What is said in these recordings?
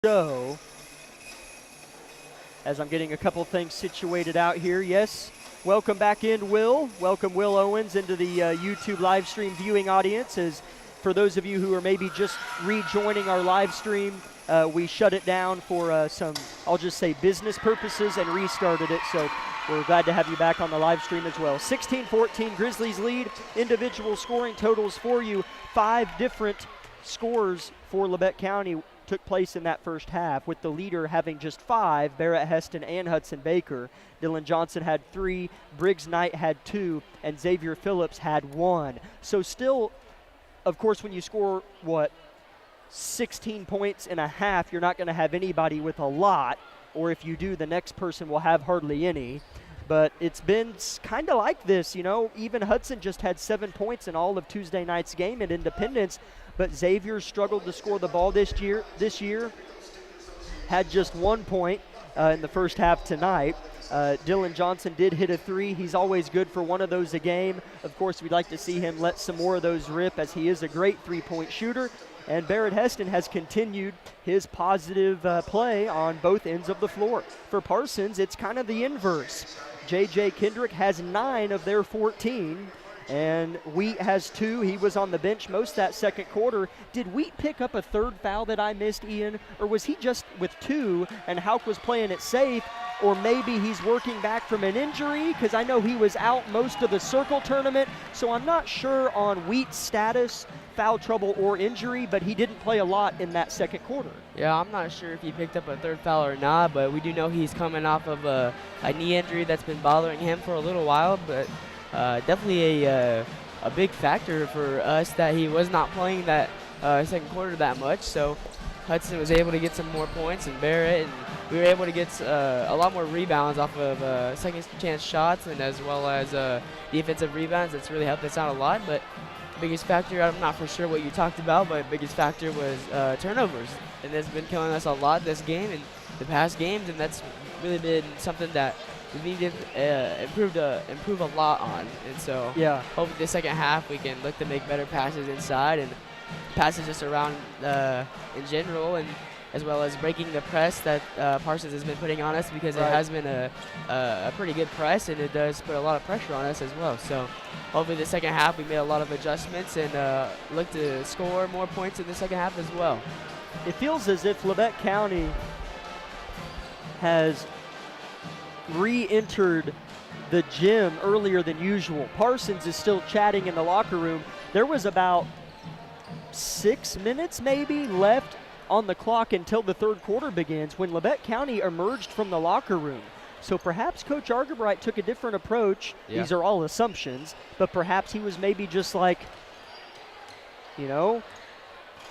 show as I'm getting a couple things situated out here. Yes, welcome back in, Will. Welcome Will Owens into the YouTube live stream viewing audience. As for those of you who are maybe just rejoining our live stream, we shut it down for some, I'll just say, business purposes and restarted it. So we're glad to have you back on the live stream as well. 16-14, Grizzlies lead. Individual scoring totals for you. 5 different scores for Labette County took place in that first half, with the leader having just 5, Barrett Heston and Hudson Baker. Dylan Johnson had 3, Briggs Knight had 2, and Xavier Phillips had 1. So still, of course, when you score, 16 points in a half, you're not going to have anybody with a lot, or if you do, the next person will have hardly any. But it's been kind of like this, you know. Even Hudson just had 7 points in all of Tuesday night's game at Independence, but Xavier struggled to score the ball this year. Had just 1 point in the first half tonight. Dylan Johnson did hit a 3. He's always good for one of those a game. Of course, we'd like to see him let some more of those rip, as he is a great three-point shooter. And Barrett Heston has continued his positive play on both ends of the floor. For Parsons, it's kind of the inverse. J.J. Kendrick has 9 of their 14, and Wheat has 2. He was on the bench most that second quarter. Did Wheat pick up a third foul that I missed, Ian, or was he just with 2 and Houck was playing it safe? Or maybe he's working back from an injury, because I know he was out most of the circle tournament, so I'm not sure on Wheat's status, foul trouble or injury, but he didn't play a lot in that second quarter. Yeah, I'm not sure if he picked up a third foul or not, but we do know he's coming off of a knee injury that's been bothering him for a little while, but definitely a big factor for us that he was not playing that second quarter that much. So Hudson was able to get some more points, and Barrett, and we were able to get a lot more rebounds off of second chance shots, and as well as defensive rebounds. That's really helped us out a lot. But biggest factor, I'm not for sure what you talked about, but biggest factor was turnovers, and that's been killing us a lot this game and the past games, and that's really been something that we need to improve a lot on. And so yeah, hopefully the second half we can look to make better passes inside and passes just around in general, and as well as breaking the press that Parsons has been putting on us, because it has been a pretty good press, and it does put a lot of pressure on us as well. So hopefully the second half we made a lot of adjustments and look to score more points in the second half as well. It feels as if Labette County has re-entered the gym earlier than usual. Parsons is still chatting in the locker room. There was about 6 minutes maybe left on the clock until the third quarter begins, when Labette County emerged from the locker room. So perhaps Coach Argerbright took a different approach. Yeah. These are all assumptions, but perhaps he was maybe just like, you know,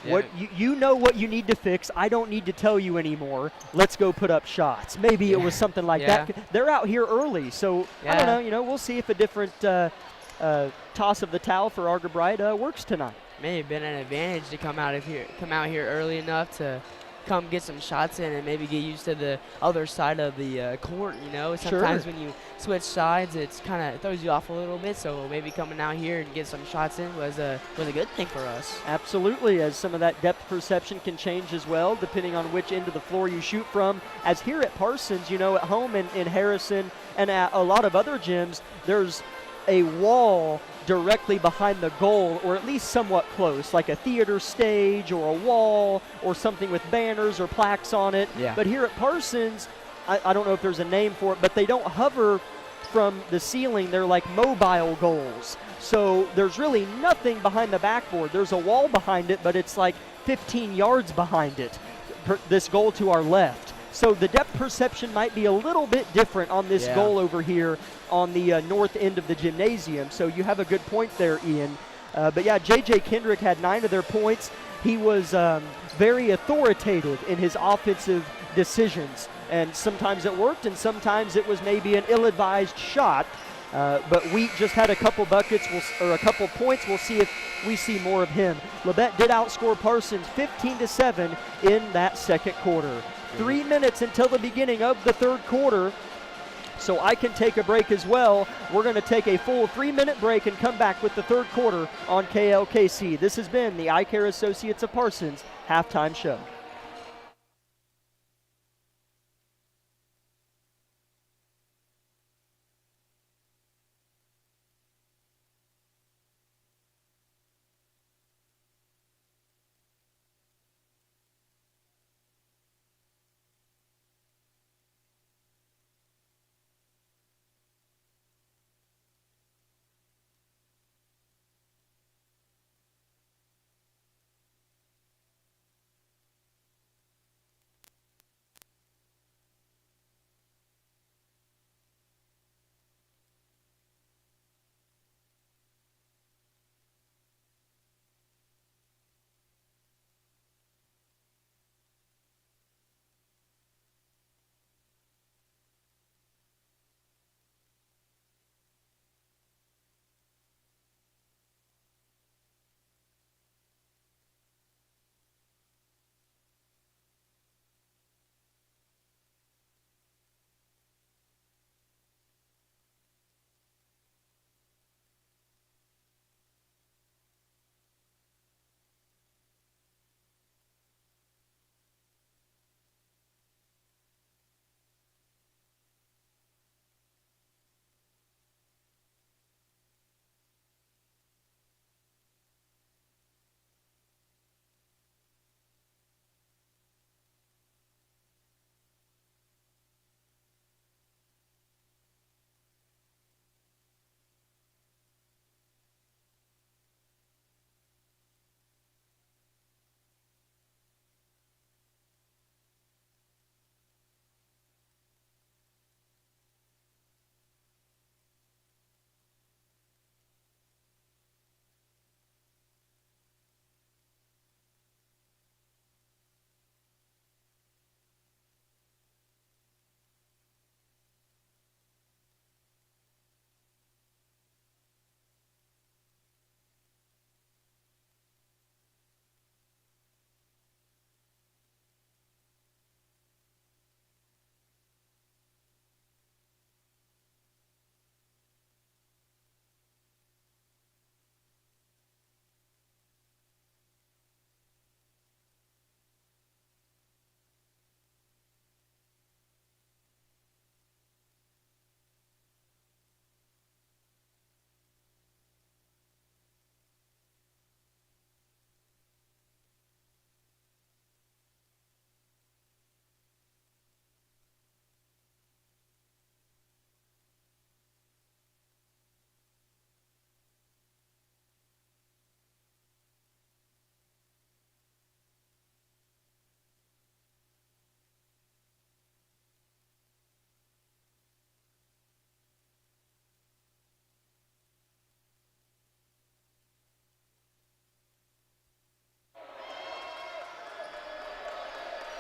what you know what you need to fix. I don't need to tell you anymore. Let's go put up shots. Maybe it was something like that. They're out here early, so I don't know. You know, we'll see if a different toss of the towel for Argerbright works tonight. May have been an advantage to come out here early enough to come get some shots in and maybe get used to the other side of the court. You know, sometimes when you switch sides, it's kind of throws you off a little bit. So maybe coming out here and get some shots in was a good thing for us. Absolutely, as some of that depth perception can change as well, depending on which end of the floor you shoot from. As here at Parsons, you know, at home in Harrison and at a lot of other gyms, there's a wall directly behind the goal, or at least somewhat close, like a theater stage or a wall or something with banners or plaques on it. Yeah. But here at Parsons, I don't know if there's a name for it, but they don't hover from the ceiling. They're like mobile goals. So there's really nothing behind the backboard. There's a wall behind it, but it's like 15 yards behind it, this goal to our left. So the depth perception might be a little bit different on this goal over here on the north end of the gymnasium. So you have a good point there, Ian. But yeah, J.J. Kendrick had 9 of their points. He was very authoritative in his offensive decisions. And sometimes it worked, and sometimes it was maybe an ill-advised shot. But Wheat just had a couple buckets, or a couple points. We'll see if we see more of him. Labette did outscore Parsons 15-7 in that second quarter. 3 minutes until the beginning of the third quarter. So I can take a break as well. We're going to take a full 3-minute break and come back with the third quarter on KLKC. This has been the Eye Care Associates of Parsons halftime show.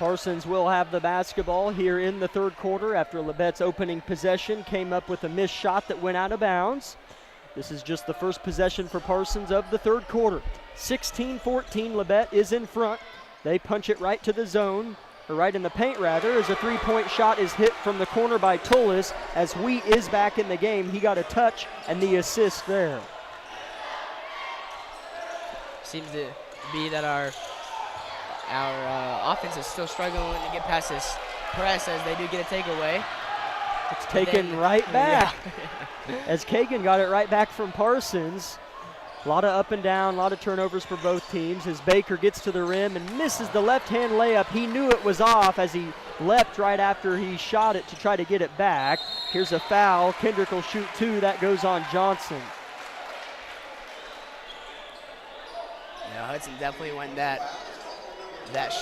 Parsons will have the basketball here in the third quarter after Labette's opening possession came up with a missed shot that went out of bounds. This is just the first possession for Parsons of the third quarter. 16-14, Labette is in front. They punch it right to the zone, or right in the paint rather, as a three-point shot is hit from the corner by Tullis. As Wheat is back in the game, he got a touch and the assist there. Seems to be that our offense is still struggling to get past this press as they do get a takeaway. It's taken right back. Yeah. As Kagan got it right back from Parsons. A lot of up and down, a lot of turnovers for both teams as Baker gets to the rim and misses the left-hand layup. He knew it was off as he leapt right after he shot it to try to get it back. Here's a foul. Kendrick will shoot two. That goes on Johnson. Yeah, Hudson definitely went that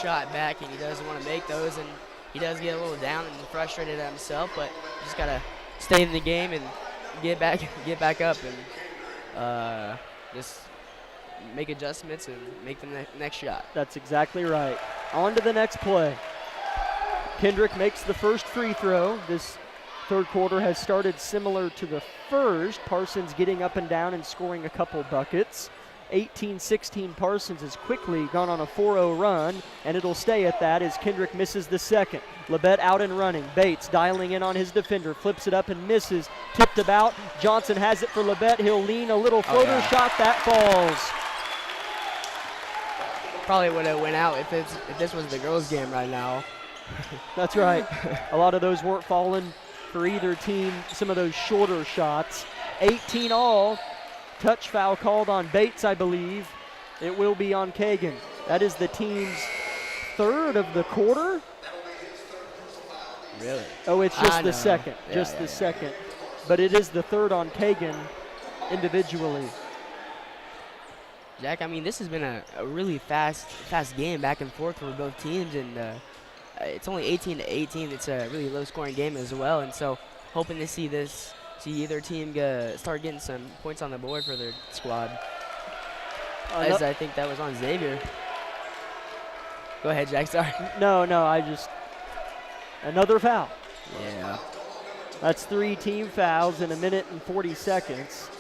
shot back, and he does want to make those, and he does get a little down and frustrated at himself, but just gotta stay in the game and get back up and just make adjustments and make the next shot. That's exactly right. On to the next play. Kendrick makes the first free throw. This third quarter has started similar to the first. Parsons getting up and down and scoring a couple buckets. 18-16, Parsons has quickly gone on a 4-0 run, and it'll stay at that as Kendrick misses the second. Labette out and running. Bates dialing in on his defender, flips it up and misses. Tipped about. Johnson has it for Labette. He'll lean a little floater shot. That falls. Probably would have went out if this was the girls' game right now. That's right. A lot of those weren't falling for either team, some of those shorter shots. 18 all. Touch foul called on Bates, I believe. It will be on Kagan. That is the team's third of the quarter. Really? Oh, it's just the second. Just the second. But it is the third on Kagan individually. Jack, I mean, this has been a really fast game back and forth for both teams, and it's only 18-18. It's a really low-scoring game as well, and so hoping to see either team start getting some points on the board for their squad. As I think that was on Xavier. Go ahead, Jack, sorry. No, another foul. Yeah. That's 3 team fouls in a minute and 40 seconds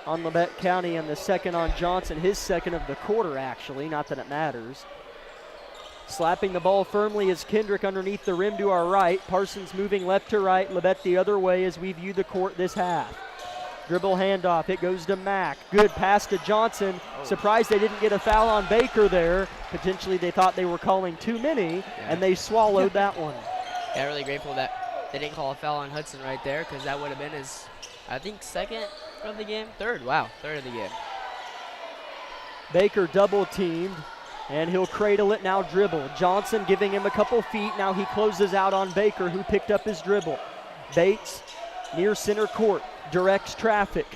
on Labette County, and the second on Johnson, his second of the quarter actually, not that it matters. Slapping the ball firmly is Kendrick underneath the rim to our right. Parsons moving left to right. Labette the other way as we view the court this half. Dribble handoff. It goes to Mack. Good pass to Johnson. Surprised they didn't get a foul on Baker there. Potentially they thought they were calling too many, and they swallowed that one. Yeah, really grateful that they didn't call a foul on Hudson right there, because that would have been his, I think, second of the game. Third of the game. Baker double teamed. And he'll cradle it, now dribble. Johnson giving him a couple feet. Now he closes out on Baker, who picked up his dribble. Bates near center court, directs traffic.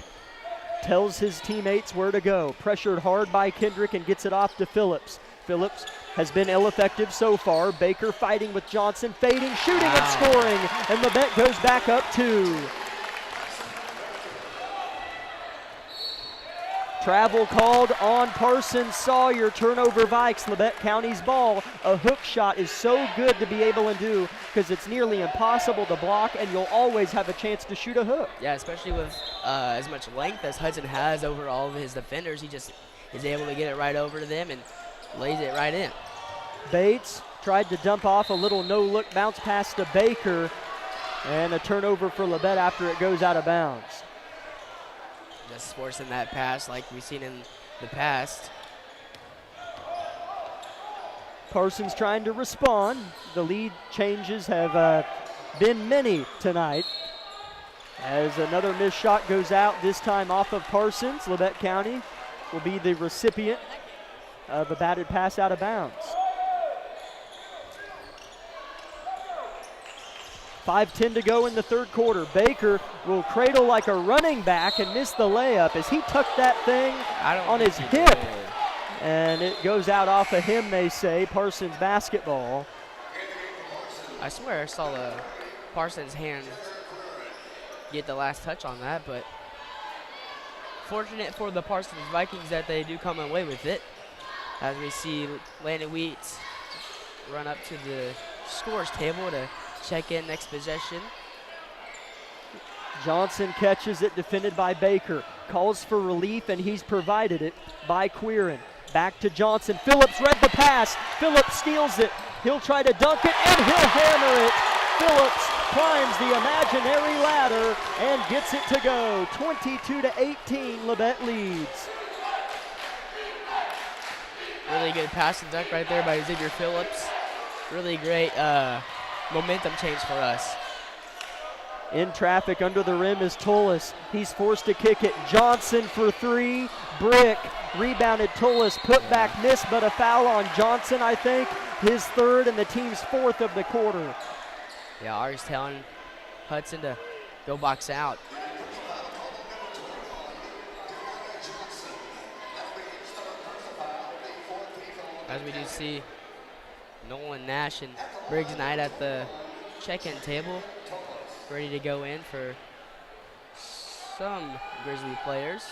Tells his teammates where to go. Pressured hard by Kendrick and gets it off to Phillips. Phillips has been ill-effective so far. Baker fighting with Johnson, fading, shooting and scoring. And Labette goes back up 2. Travel called on Parsons. Sawyer, turnover Vikes. Labette County's ball. A hook shot is so good to be able to do because it's nearly impossible to block, and you'll always have a chance to shoot a hook. Yeah, especially with as much length as Hudson has over all of his defenders. He just is able to get it right over to them and lays it right in. Bates tried to dump off a little no-look bounce pass to Baker, and a turnover for Labette after it goes out of bounds. Just forcing that pass like we've seen in the past. Parsons trying to respond. The lead changes have been many tonight. As another missed shot goes out, this time off of Parsons. Labette County will be the recipient of a batted pass out of bounds. 5:10 to go in the third quarter. Baker will cradle like a running back and miss the layup as he tucked that thing on his hip. And it goes out off of him, they say. Parsons basketball. I swear I saw the Parsons hand get the last touch on that, but fortunate for the Parsons Vikings that they do come away with it. As we see Landon Wheat run up to the scores table to check in next possession. Johnson catches it, defended by Baker. Calls for relief, and he's provided it by Quirin. Back to Johnson. Phillips read the pass. Phillips steals it. He'll try to dunk it, and he'll hammer it. Phillips climbs the imaginary ladder and gets it to go. 22-18, Labette leads. Really good pass and dunk right there by Xavier Phillips. Really great momentum change for us. In traffic under the rim is Tullis. He's forced to kick it. Johnson for three. Brick. Rebounded Tullis. Put back miss, but a foul on Johnson, I think. His third and the team's fourth of the quarter. Yeah, Art's telling Hudson to go box out. As we do see Nolan Nash and Briggs Knight at the check-in table, ready to go in for some Grizzly players.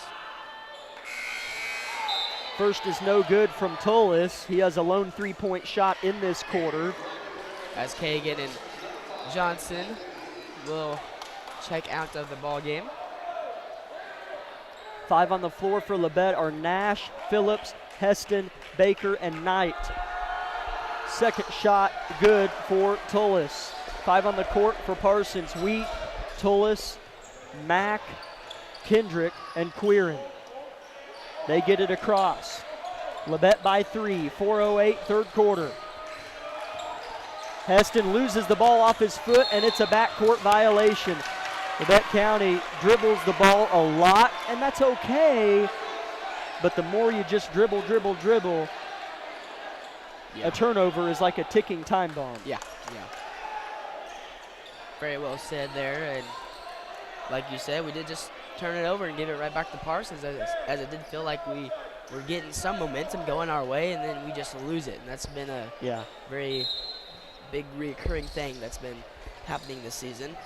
First is no good from Tullis. He has a lone three-point shot in this quarter. As Kagan and Johnson will check out of the ball game. 5 on the floor for Labette are Nash, Phillips, Heston, Baker, and Knight. Second shot good for Tullis. 5 on the court for Parsons. Wheat, Tullis, Mack, Kendrick, and Quirin. They get it across. Labette by 3, 4:08 third quarter. Heston loses the ball off his foot, and it's a backcourt violation. Labette County dribbles the ball a lot, and that's okay, but the more you just dribble, a turnover is like a ticking time bomb. Yeah. Very well said there, and like you said, we did just turn it over and give it right back to Parsons, as it did feel like we were getting some momentum going our way, and then we just lose it, and that's been a very big recurring thing that's been happening this season.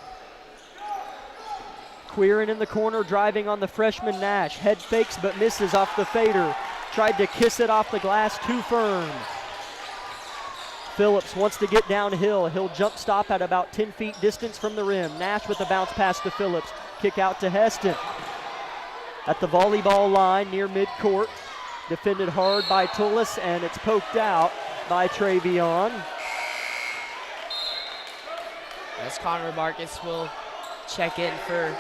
Quirin in the corner, driving on the freshman Nash. Head fakes but misses off the fader. Tried to kiss it off the glass, too firm. Phillips wants to get downhill. He'll jump stop at about 10 feet distance from the rim. Nash with a bounce pass to Phillips. Kick out to Heston. At the volleyball line near midcourt. Defended hard by Tullis, and it's poked out by Travion. As Connor Marcus will check in for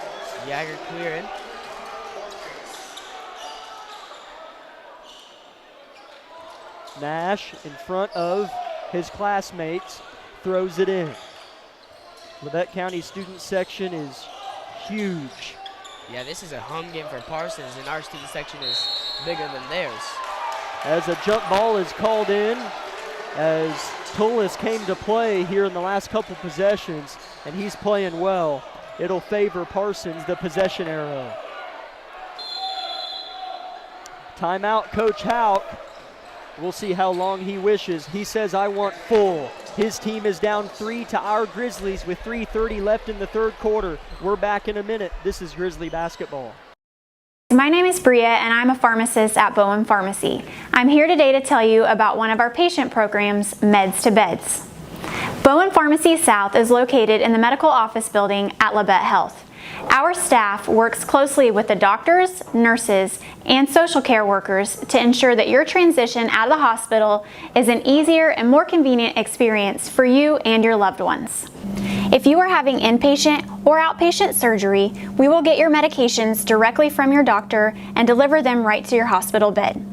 Jagger Quirin. Nash in front of his classmates throws it in. Labette County student section is huge. Yeah, this is a home game for Parsons, and our student section is bigger than theirs. As a jump ball is called in, as Tullis came to play here in the last couple possessions, and he's playing well. It'll favor Parsons, the possession arrow. Timeout, Coach Houck. We'll see how long he wishes. He says, I want full. His team is down 3 to our Grizzlies with 3:30 left in the third quarter. We're back in a minute. This is Grizzly basketball. My name is Bria, and I'm a pharmacist at Bowen Pharmacy. I'm here today to tell you about one of our patient programs, Meds to Beds. Bowen Pharmacy South is located in the medical office building at Labette Health. Our staff works closely with the doctors, nurses, and social care workers to ensure that your transition out of the hospital is an easier and more convenient experience for you and your loved ones. If you are having inpatient or outpatient surgery, we will get your medications directly from your doctor and deliver them right to your hospital bed.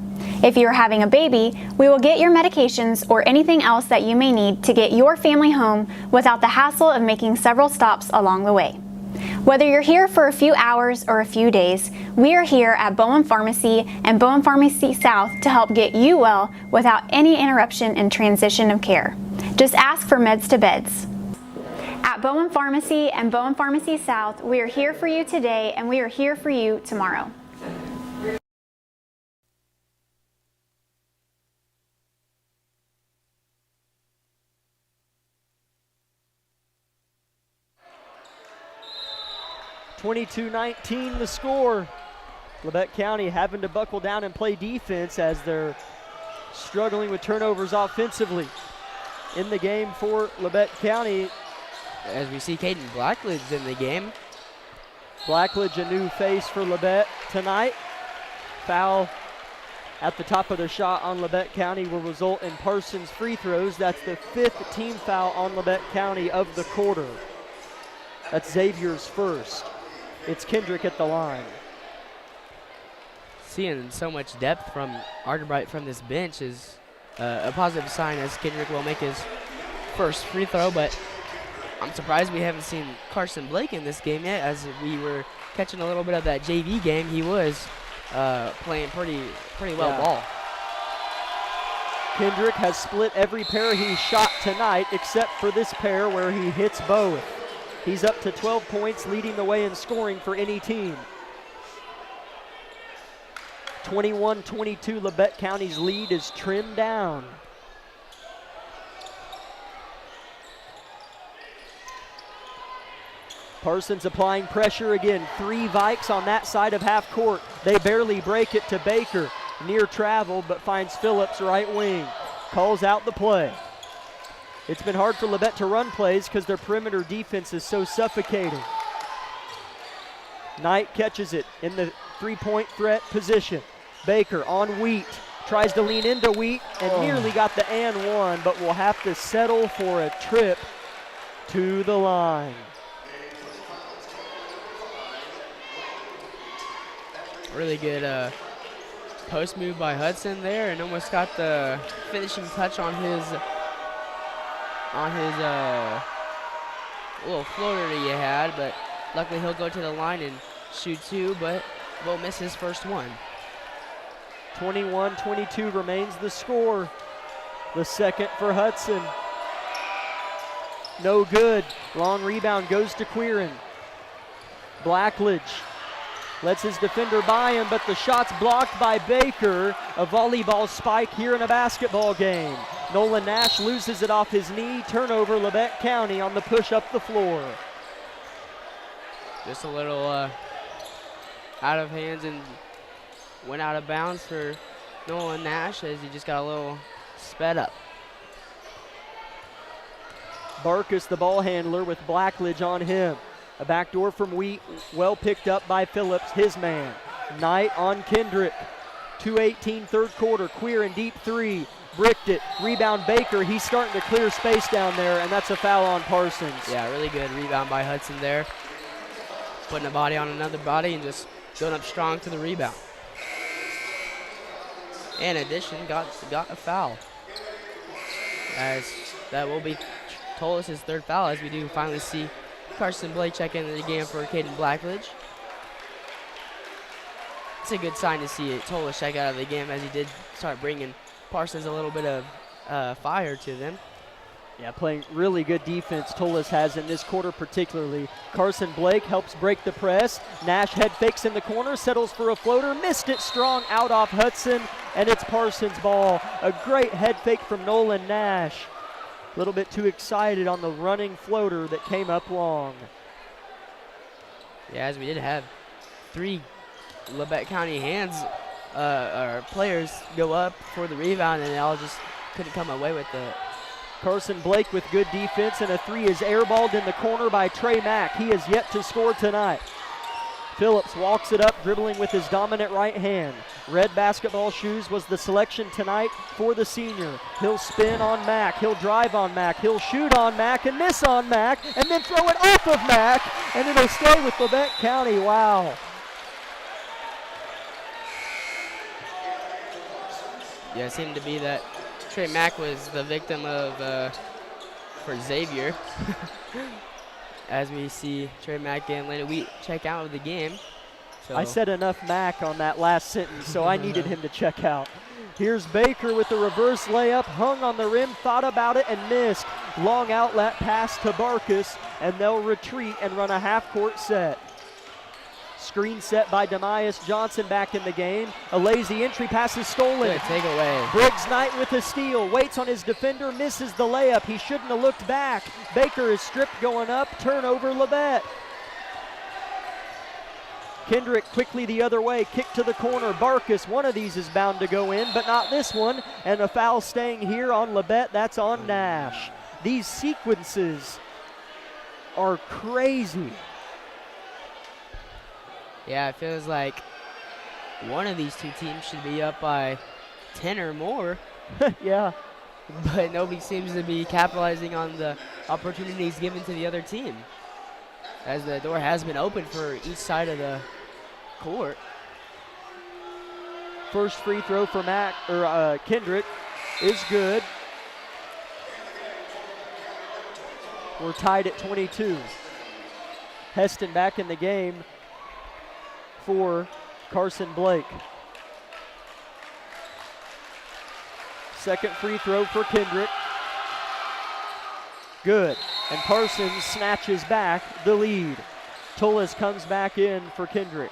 If you are having a baby, we will get your medications or anything else that you may need to get your family home without the hassle of making several stops along the way. Whether you're here for a few hours or a few days, we are here at Bowen Pharmacy and Bowen Pharmacy South to help get you well without any interruption in transition of care. Just ask for Meds to Beds. At Bowen Pharmacy and Bowen Pharmacy South, we are here for you today and we are here for you tomorrow. (22-19) the score. Labette County having to buckle down and play defense as they're struggling with turnovers offensively. in the game for Labette County. As we see Caden Blackledge in the game. Blackledge, a new face for Labette tonight. Foul at the top of the shot on Labette County will result in Parsons free throws. That's the 5th team foul on Labette County of the quarter. That's Xavier's first. It's Kendrick at the line. Seeing so much depth from Arterbright from this bench is a positive sign, as Kendrick will make his first free throw, but I'm surprised we haven't seen Carson Blake in this game yet. As we were catching a little bit of that JV game, he was playing pretty well ball. Kendrick has split every pair he shot tonight except for this pair where he hits both. He's up to 12 points, leading the way in scoring for any team. 21-22, Labette County's lead is trimmed down. Parsons applying pressure again. 3 Vikes on that side of half court. They barely break it to Baker. Near travel, but finds Phillips right wing. Calls out the play. It's been hard for Labette to run plays because their perimeter defense is so suffocating. Knight catches it in the 3-point threat position. Baker on Wheat. Tries to lean into Wheat and nearly got the and one, but will have to settle for a trip to the line. Really good post move by Hudson there, and almost got the finishing touch on his little floater that he had, but luckily he'll go to the line and shoot 2, but will miss his first one. 21-22 remains the score. The second for Hudson. No good. Long rebound goes to Quirin. Blackledge lets his defender by him, but the shot's blocked by Baker. A volleyball spike here in a basketball game. Nolan Nash loses it off his knee. Turnover, Labette County on the push up the floor. Just a little out of hands and went out of bounds for Nolan Nash, as he just got a little sped up. Barkus, the ball handler, with Blackledge on him. A backdoor from Wheat, well picked up by Phillips, his man. Knight on Kendrick. 2:18 third quarter. Quirin deep 3. Bricked it. Rebound Baker. He's starting to clear space down there, and that's a foul on Parsons. Yeah, really good rebound by Hudson there. Putting a body on another body and just going up strong to the rebound. In addition, got a foul. As that will be Tolis' third foul, as we do finally see Carson Blake check into the game for Caden Blackledge. It's a good sign to see Tolis check out of the game, as he did start bringing Parsons a little bit of fire to them. Yeah, playing really good defense, Tolis has in this quarter particularly. Carson Blake helps break the press. Nash head fakes in the corner, settles for a floater, missed it strong out off Hudson, and it's Parsons' ball. A great head fake from Nolan Nash. A little bit too excited on the running floater that came up long. Yeah, as we did have 3 Labette County hands, or players go up for the rebound, and they all just couldn't come away with it. Carson Blake with good defense, and a 3 is airballed in the corner by Trey Mack. He has yet to score tonight. Phillips walks it up, dribbling with his dominant right hand. Red basketball shoes was the selection tonight for the senior. He'll spin on Mack, he'll drive on Mack, he'll shoot on Mack and miss on Mack, and then throw it off of Mack, and it'll stay with Labette County. Wow. Yeah, it seemed to be that Trey Mack was the victim of for Xavier. As we see Trey Mack and Landon Wheat check out of the game. So I said enough Mack on that last sentence, so I needed him to check out. Here's Baker with the reverse layup, hung on the rim, thought about it and missed. Long outlet pass to Barkus, and they'll retreat and run a half-court set. Screen set by Demias Johnson back in the game. A lazy entry pass is stolen. Good takeaway. Briggs Knight with a steal, waits on his defender, misses the layup. He shouldn't have looked back. Baker is stripped going up, turnover Labette. Kendrick quickly the other way, kick to the corner. Barkus, one of these is bound to go in, but not this one. And a foul staying here on Labette. That's on Nash. These sequences are crazy. Yeah, it feels like one of these two teams should be up by 10 or more. Yeah. But nobody seems to be capitalizing on the opportunities given to the other team, as the door has been open for each side of the court. First free throw for Kendrick is good. We're tied at 22. Heston back in the game for Carson Blake. Second free throw for Kendrick. Good. And Parsons snatches back the lead. Tullis comes back in for Kendrick.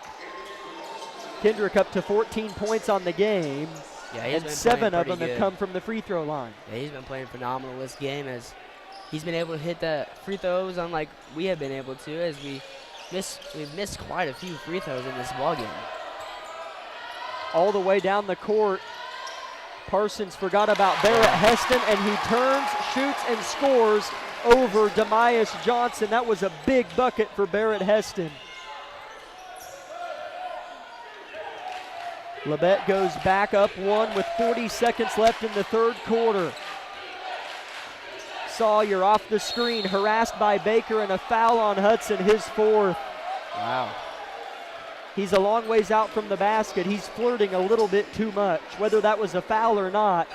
Kendrick up to 14 points on the game. Yeah, and 7 of them have come from the free throw line. Yeah, he's been playing phenomenal this game, as he's been able to hit the free throws unlike we have been able to, as we've missed quite a few free throws in this ballgame. All the way down the court, Parsons forgot about Barrett Heston, and he turns, shoots, and scores over Demias Johnson. That was a big bucket for Barrett Heston. Labette goes back up one with 40 seconds left in the third quarter. Sawyer off the screen, harassed by Baker, and a foul on Hudson, his fourth. Wow. He's a long ways out from the basket. He's flirting a little bit too much. Whether that was a foul or not,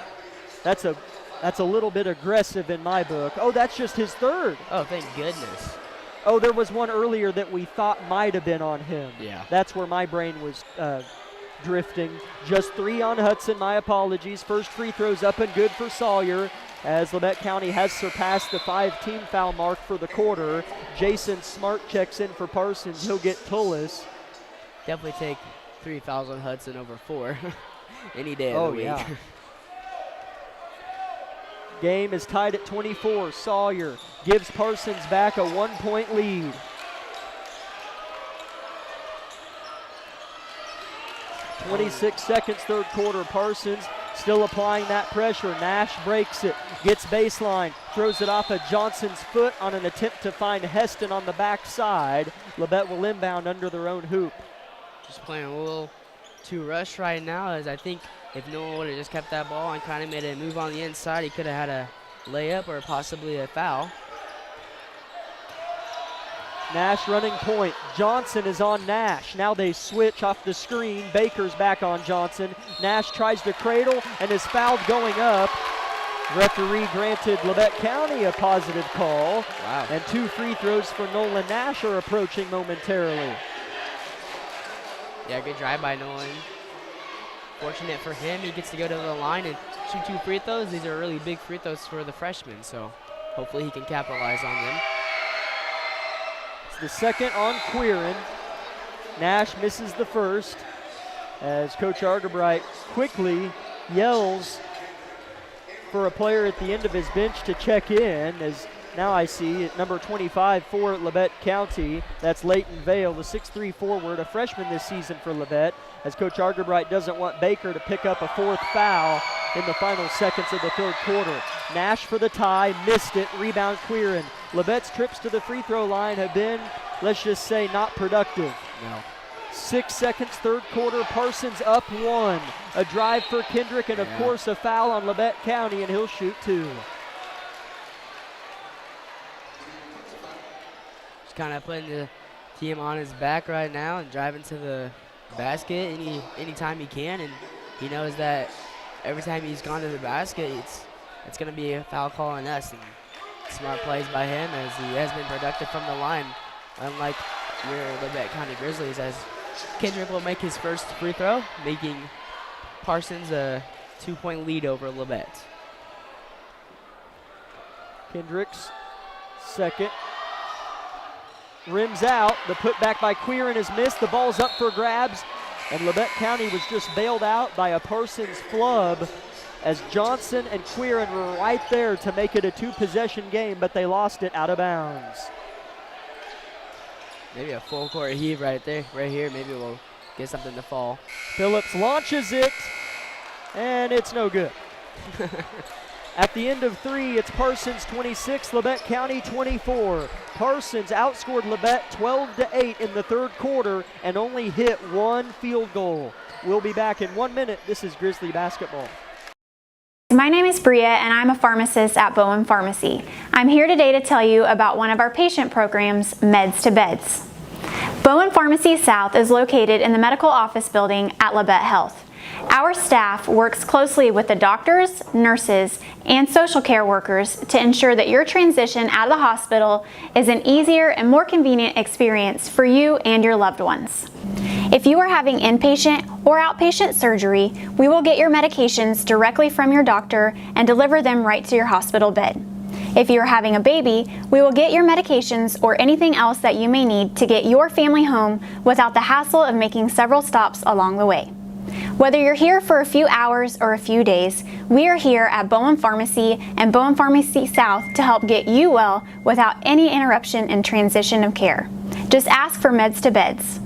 that's a little bit aggressive in my book. Oh, that's just his third. Oh, thank goodness. Oh, there was one earlier that we thought might have been on him. Yeah. That's where my brain was drifting. Just 3 on Hudson, my apologies. First free throw's up and good for Sawyer, as Labette County has surpassed the 5-team foul mark for the quarter. Jason Smart checks in for Parsons. He'll get Tullis. Definitely take 3 fouls on Hudson over 4 any day of the week. Yeah. Game is tied at 24. Sawyer gives Parsons back a 1-point lead. .26 seconds, third quarter. Parsons still applying that pressure. Nash breaks it, gets baseline, throws it off of Johnson's foot on an attempt to find Heston on the backside. Labette will inbound under their own hoop. Just playing a little too rushed right now, as I think if Noah would have just kept that ball and kind of made a move on the inside, he could have had a layup or possibly a foul. Nash running point. Johnson is on Nash. Now they switch off the screen. Baker's back on Johnson. Nash tries to cradle and is fouled going up. Referee granted Labette County a positive call. Wow. And 2 free throws for Nolan Nash are approaching momentarily. Yeah, good drive by Nolan. Fortunate for him, he gets to go to the line and shoot 2 free throws. These are really big free throws for the freshman, so hopefully he can capitalize on them. It's the second on Quirin. Nash misses the first, as Coach Argerbright quickly yells for a player at the end of his bench to check in, as now I see at number 25 for Labette County. That's Leighton Vale, the 6'3" forward, a freshman this season for Labette, as Coach Argerbright doesn't want Baker to pick up a 4th foul in the final seconds of the third quarter. Nash for the tie, missed it, rebound Quirin. Labette's trips to the free throw line have been, let's just say, not productive. No. 6 seconds, third quarter, Parsons up 1. A drive for Kendrick, and of course a foul on Labette County, and he'll shoot 2. Just kind of putting the team on his back right now and driving to the basket anytime he can, and he knows that every time he's gone to the basket, it's going to be a foul call on us. And smart plays by him, as he has been productive from the line, unlike your Labette County Grizzlies, as Kendrick will make his first free throw, making Parsons a 2-point lead over Labette. Kendrick's second. Rims out. The putback by Quirin is missed. The ball's up for grabs, and Labette County was just bailed out by a Parsons flub, as Johnson and Quirin were right there to make it a 2-possession game, but they lost it out of bounds. Maybe a full court heave right there, right here. Maybe we'll get something to fall. Phillips launches it, and it's no good. At the end of 3, it's Parsons 26, Labette County 24. Parsons outscored Labette 12-8 in the third quarter and only hit 1 field goal. We'll be back in 1 minute. This is Grizzly basketball. My name is Bria and I'm a pharmacist at Bowen Pharmacy. I'm here today to tell you about one of our patient programs, Meds to Beds. Bowen Pharmacy South is located in the medical office building at Labette Health. Our staff works closely with the doctors, nurses, and social care workers to ensure that your transition out of the hospital is an easier and more convenient experience for you and your loved ones. If you are having inpatient or outpatient surgery, we will get your medications directly from your doctor and deliver them right to your hospital bed. If you are having a baby, we will get your medications or anything else that you may need to get your family home without the hassle of making several stops along the way. Whether you're here for a few hours or a few days, we are here at Bowen Pharmacy and Bowen Pharmacy South to help get you well without any interruption in transition of care. Just ask for Meds to Beds.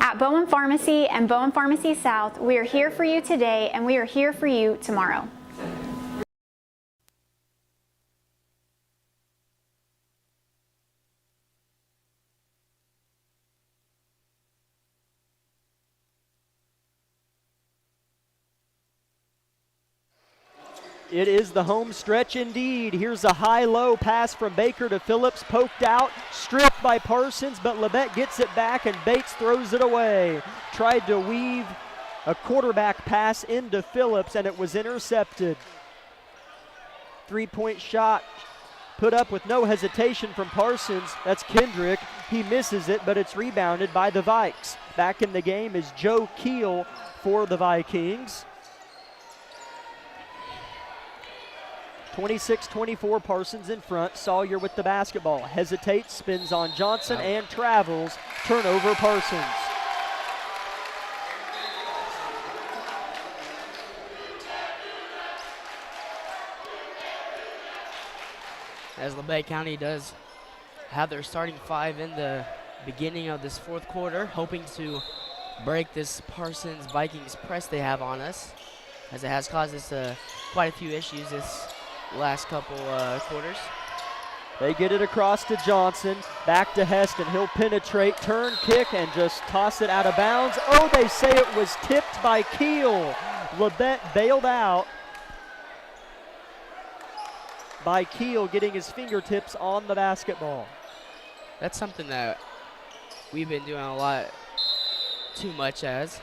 At Bowen Pharmacy and Bowen Pharmacy South, we are here for you today and we are here for you tomorrow. It is the home stretch indeed. Here's a high-low pass from Baker to Phillips, poked out, stripped by Parsons, but Labette gets it back and Bates throws it away. Tried to weave a quarterback pass into Phillips and it was intercepted. 3-point shot put up with no hesitation from Parsons. That's Kendrick. He misses it, but it's rebounded by the Vikes. Back in the game is Joe Keel for the Vikings. 26-24, Parsons in front. Sawyer with the basketball. Hesitates, spins on Johnson, and travels. Turnover, Parsons. As Labette County does have their starting 5 in the beginning of this fourth quarter, hoping to break this Parsons Vikings press they have on us, as it has caused us quite a few issues this last couple quarters. They get it across to Johnson, back to Heston. He'll penetrate, turn, kick, and just toss it out of bounds. Oh, they say it was tipped by Keel. Labette bailed out by Keel getting his fingertips on the basketball. That's something that we've been doing a lot too much of.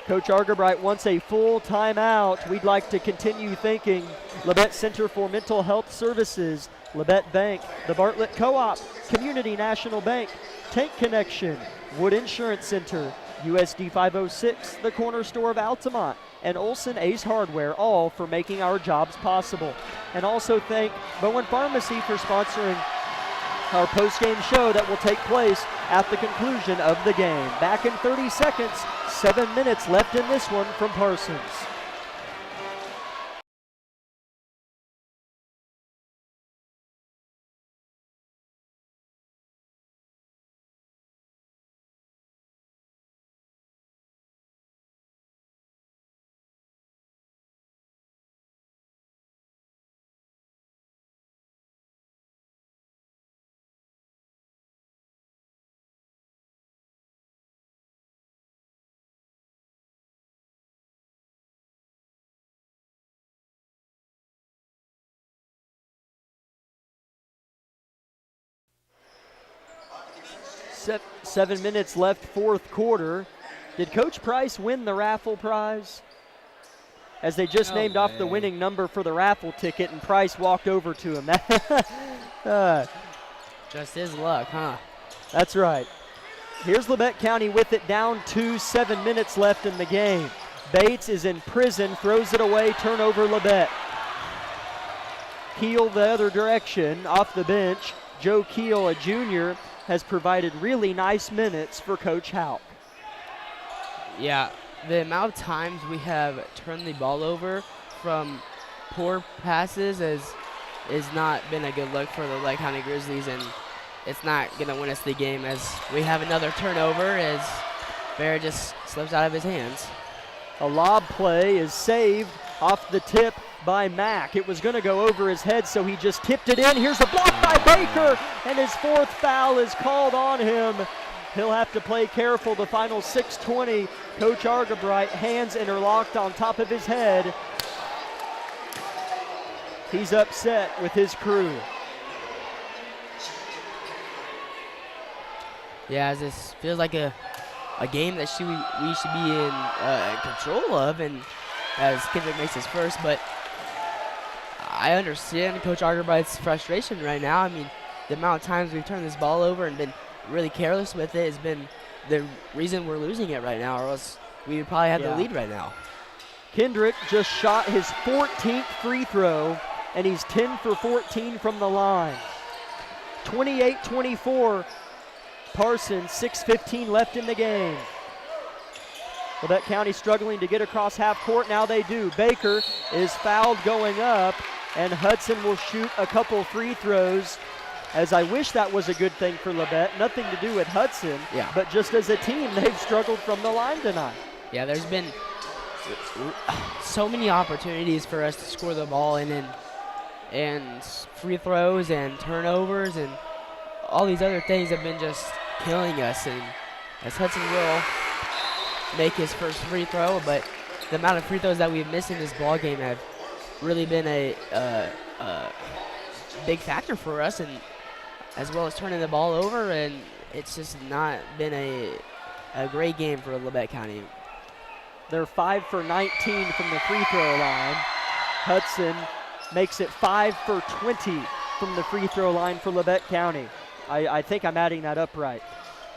Coach Argerbright wants a full timeout. We'd like to continue thanking Labette Center for Mental Health Services, Labette Bank, the Bartlett Co-op, Community National Bank, Tank Connection, Wood Insurance Center, USD 506, the Corner Store of Altamont, and Olson Ace Hardware, all for making our jobs possible. And also thank Bowen Pharmacy for sponsoring our post-game show that will take place at the conclusion of the game. Back in 30 seconds, 7 minutes left in this one from Parsons. Seven minutes left, fourth quarter. Did Coach Price win the raffle prize? As they just named off the winning number for the raffle ticket, and Price walked over to him. Just his luck, huh? That's right. Here's Labette County with it down 2, 7 minutes left in the game. Bates is in prison, throws it away, turnover Labette. Keel the other direction, off the bench. Joe Keel, a junior, has provided really nice minutes for Coach Houck. Yeah, the amount of times we have turned the ball over from poor passes has not been a good look for the Labette County Grizzlies, and it's not going to win us the game, as we have another turnover as Bear just slips out of his hands. A lob play is saved off the tip by Mack. It was going to go over his head, so he just tipped it in. Here's a block by Baker, and his 4th foul is called on him. He'll have to play careful. The final 6:20. Coach Argabright, hands interlocked on top of his head. He's upset with his crew. Yeah, as this feels like a game that we should be in control of, and as Kendrick makes his first, but I understand Coach Argabright's frustration right now. I mean, the amount of times we've turned this ball over and been really careless with it has been the reason we're losing it right now, or else we would probably have the lead right now. Kendrick just shot his 14th free throw, and he's 10 for 14 from the line. 28-24, Parsons, 6:15 left in the game. Labette County struggling to get across half court. Now they do. Baker is fouled going up, and Hudson will shoot a couple free throws. As I wish that was a good thing for Labette. Nothing to do with Hudson, but just as a team, they've struggled from the line tonight. Yeah, there's been so many opportunities for us to score the ball and free throws and turnovers and all these other things have been just killing us. And as Hudson will make his first free throw, but the amount of free throws that we've missed in this ball game have really been a big factor for us, and as well as turning the ball over, and it's just not been a great game for Labette County. They're 5 for 19 from the free throw line. Hudson makes it 5 for 20 from the free throw line for Labette County. I think I'm adding that up right.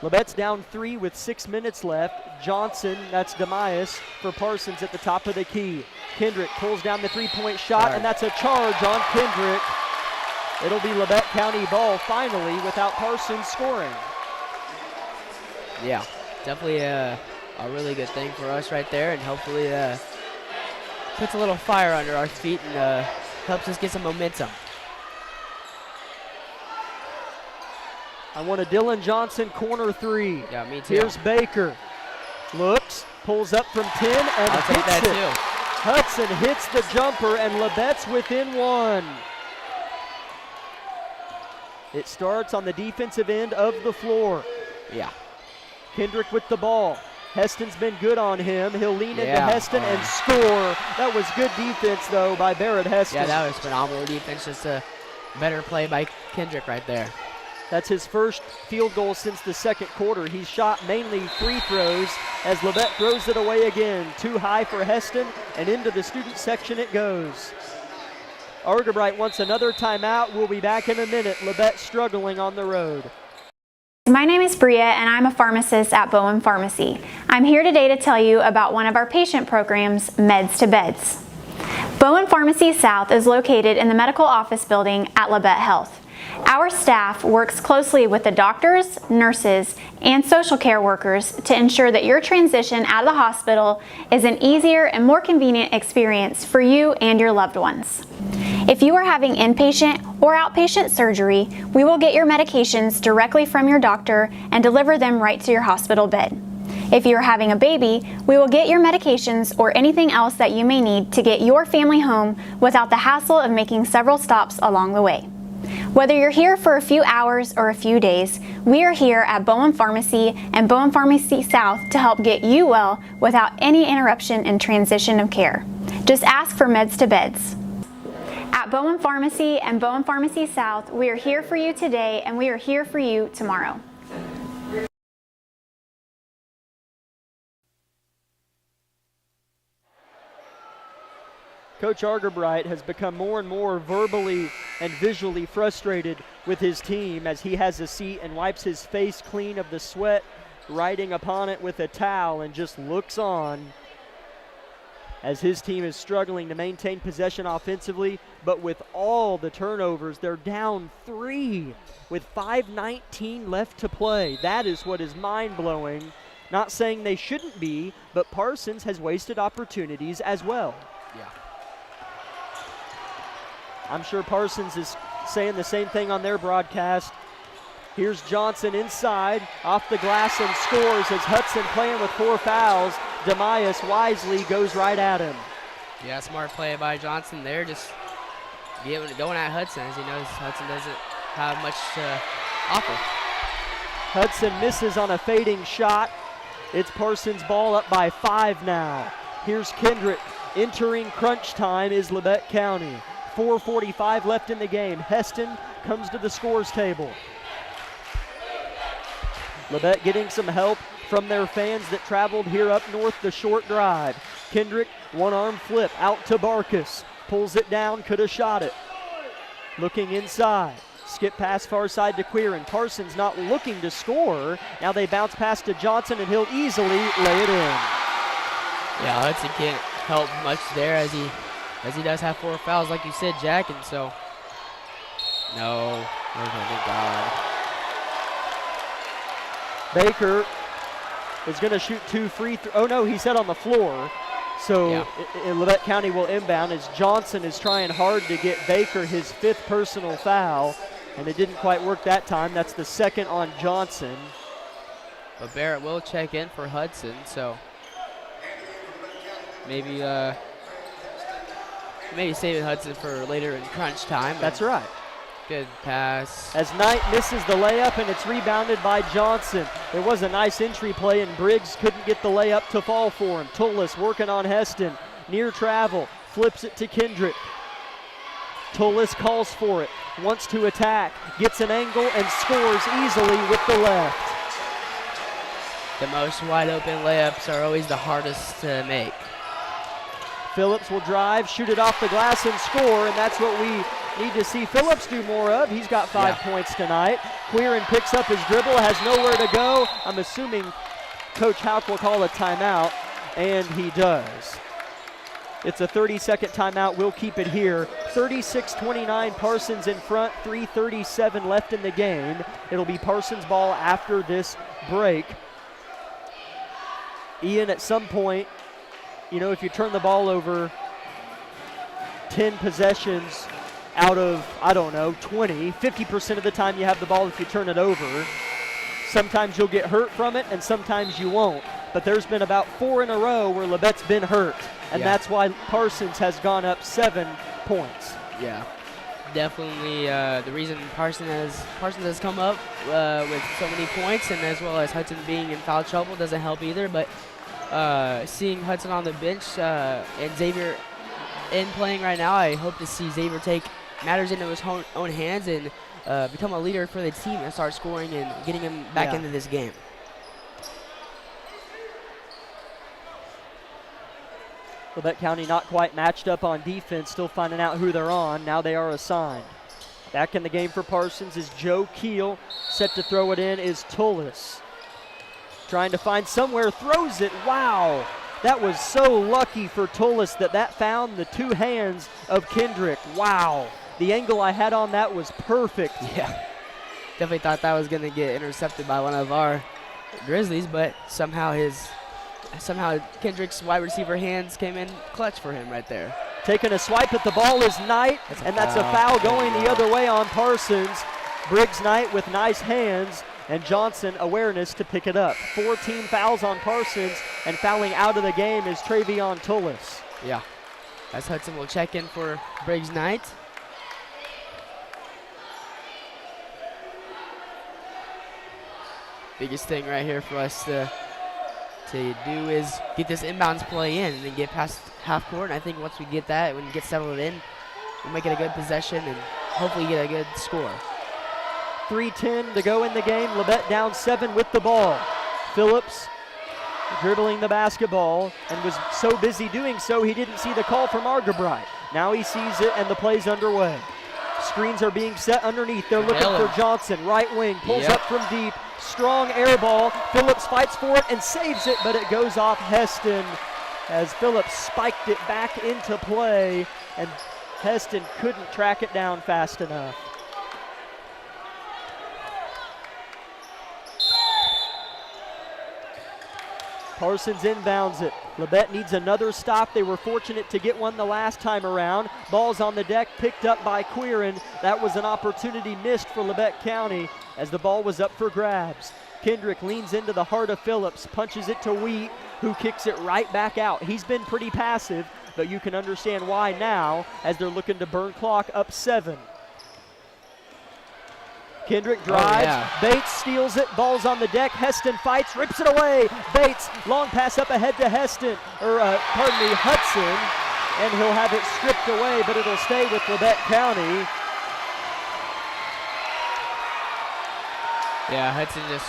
Labette's down 3 with 6 minutes left. Johnson, that's Demias for Parsons at the top of the key. Kendrick pulls down the three-point shot, and that's a charge on Kendrick. It'll be Labette County ball finally without Parsons scoring. Yeah, definitely a really good thing for us right there, and hopefully puts a little fire under our feet and helps us get some momentum. I want a Dylan Johnson corner 3. Yeah, me too. Here's Baker. Looks, pulls up from 10, and I'll hits take that it. too. Hudson hits the jumper, and Labette's within 1. It starts on the defensive end of the floor. Yeah. Kendrick with the ball. Heston's been good on him. He'll lean into Heston and score. That was good defense, though, by Barrett Heston. Yeah, that was phenomenal defense. Just a better play by Kendrick right there. That's his first field goal since the second quarter. He's shot mainly free throws as Labette throws it away again. Too high for Heston, and into the student section it goes. Argabright wants another timeout. We'll be back in a minute. Labette struggling on the road. My name is Bria, and I'm a pharmacist at Bowen Pharmacy. I'm here today to tell you about one of our patient programs, Meds to Beds. Bowen Pharmacy South is located in the medical office building at Labette Health. Our staff works closely with the doctors, nurses, and social care workers to ensure that your transition out of the hospital is an easier and more convenient experience for you and your loved ones. If you are having inpatient or outpatient surgery, we will get your medications directly from your doctor and deliver them right to your hospital bed. If you are having a baby, we will get your medications or anything else that you may need to get your family home without the hassle of making several stops along the way. Whether you're here for a few hours or a few days, we are here at Bowen Pharmacy and Bowen Pharmacy South to help get you well without any interruption in transition of care. Just ask for Meds to Beds. At Bowen Pharmacy and Bowen Pharmacy South, we are here for you today and we are here for you tomorrow. Coach Argabright has become more and more verbally and visually frustrated with his team as he has a seat and wipes his face clean of the sweat riding upon it with a towel and just looks on as his team is struggling to maintain possession offensively, but with all the turnovers, they're down 3 with 5:19 left to play. That is what is mind-blowing. Not saying they shouldn't be, but Parsons has wasted opportunities as well. Yeah. I'm sure Parsons is saying the same thing on their broadcast. Here's Johnson inside, off the glass and scores as Hudson playing with 4 fouls. Demias wisely goes right at him. Yeah, smart play by Johnson there, just going at Hudson as he knows Hudson doesn't have much to offer. Hudson misses on a fading shot. It's Parsons' ball up by 5 now. Here's Kendrick. Entering crunch time is Labette County. 4:45 left in the game. Heston comes to the scores table. Labette getting some help from their fans that traveled here up north the short drive. Kendrick, one-arm flip out to Barkus. Pulls it down, could have shot it. Looking inside. Skip pass far side to Queeran. Parsons not looking to score. Now they bounce pass to Johnson, and he'll easily lay it in. Yeah, Hudson can't help much there as he does have 4 fouls, like you said, Jack, and so no. Oh, thank God. Baker is going to shoot 2 free throws. Oh, no, he said on the floor. So yeah. Labette County will inbound as Johnson is trying hard to get Baker his 5th personal foul, and it didn't quite work that time. That's the 2nd on Johnson. But Barrett will check in for Hudson, so maybe saving Hudson for later in crunch time. That's right. Good pass. As Knight misses the layup, and it's rebounded by Johnson. There was a nice entry play, and Briggs couldn't get the layup to fall for him. Tullis working on Heston. Near travel, flips it to Kendrick. Tullis calls for it, wants to attack, gets an angle, and scores easily with the left. The most wide open layups are always the hardest to make. Phillips will drive, shoot it off the glass, and score, and that's what we need to see Phillips do more of. He's got 5 points tonight. Queeran picks up his dribble, has nowhere to go. I'm assuming Coach Houck will call a timeout, and he does. It's a 30-second timeout. We'll keep it here. 36-29, Parsons in front, 3:37 left in the game. It'll be Parsons' ball after this break. Ian, at some point, you know, if you turn the ball over 10 possessions out of, 20, 50% of the time you have the ball if you turn it over. Sometimes you'll get hurt from it, and sometimes you won't. But there's been about 4 in a row where Labette's been hurt, and that's why Parsons has gone up 7 points. Yeah, definitely the reason Parsons has come up with so many points, and as well as Hudson being in foul trouble doesn't help either. But seeing Hudson on the bench and Xavier in playing right now, I hope to see Xavier take matters into his own hands and become a leader for the team and start scoring and getting him back into this game. Labette County not quite matched up on defense, still finding out who they're on. Now they are assigned. Back in the game for Parsons is Joe Keel. Set to throw it in is Tullis. Trying to find somewhere, throws it. Wow, that was so lucky for Tullis that found the 2 hands of Kendrick. Wow, the angle I had on that was perfect. Yeah, definitely thought that was going to get intercepted by one of our Grizzlies, but somehow Kendrick's wide receiver hands came in clutch for him right there. Taking a swipe at the ball is Knight, and that's a foul going the other way on Parsons. Briggs Knight with nice hands, and Johnson awareness to pick it up. 14 fouls on Parsons, and fouling out of the game is Travion Tullis. Yeah, as Hudson will check in for Briggs Knight. Biggest thing right here for us to do is get this inbounds play in and then get past half court. And I think once we get that, when we get settled in, we'll make it a good possession and hopefully get a good score. 3:10 to go in the game. Labette down 7 with the ball. Phillips dribbling the basketball and was so busy doing so he didn't see the call from Argabright. Now he sees it and the play's underway. Screens are being set underneath. They're looking for Johnson. Right wing, pulls up from deep. Strong air ball. Phillips fights for it and saves it, but it goes off Heston as Phillips spiked it back into play, and Heston couldn't track it down fast enough. Parsons inbounds it. Labette needs another stop. They were fortunate to get one the last time around. Ball's on the deck, picked up by Queeran. That was an opportunity missed for Labette County. as the ball was up for grabs. Kendrick leans into the heart of Phillips, punches it to Wheat, who kicks it right back out. He's been pretty passive, but you can understand why now as they're looking to burn clock up 7. Kendrick drives, Bates steals it, ball's on the deck, Heston fights, rips it away. Bates, long pass up ahead to Hudson, and he'll have it stripped away, but it'll stay with Labette County. Yeah, Hudson just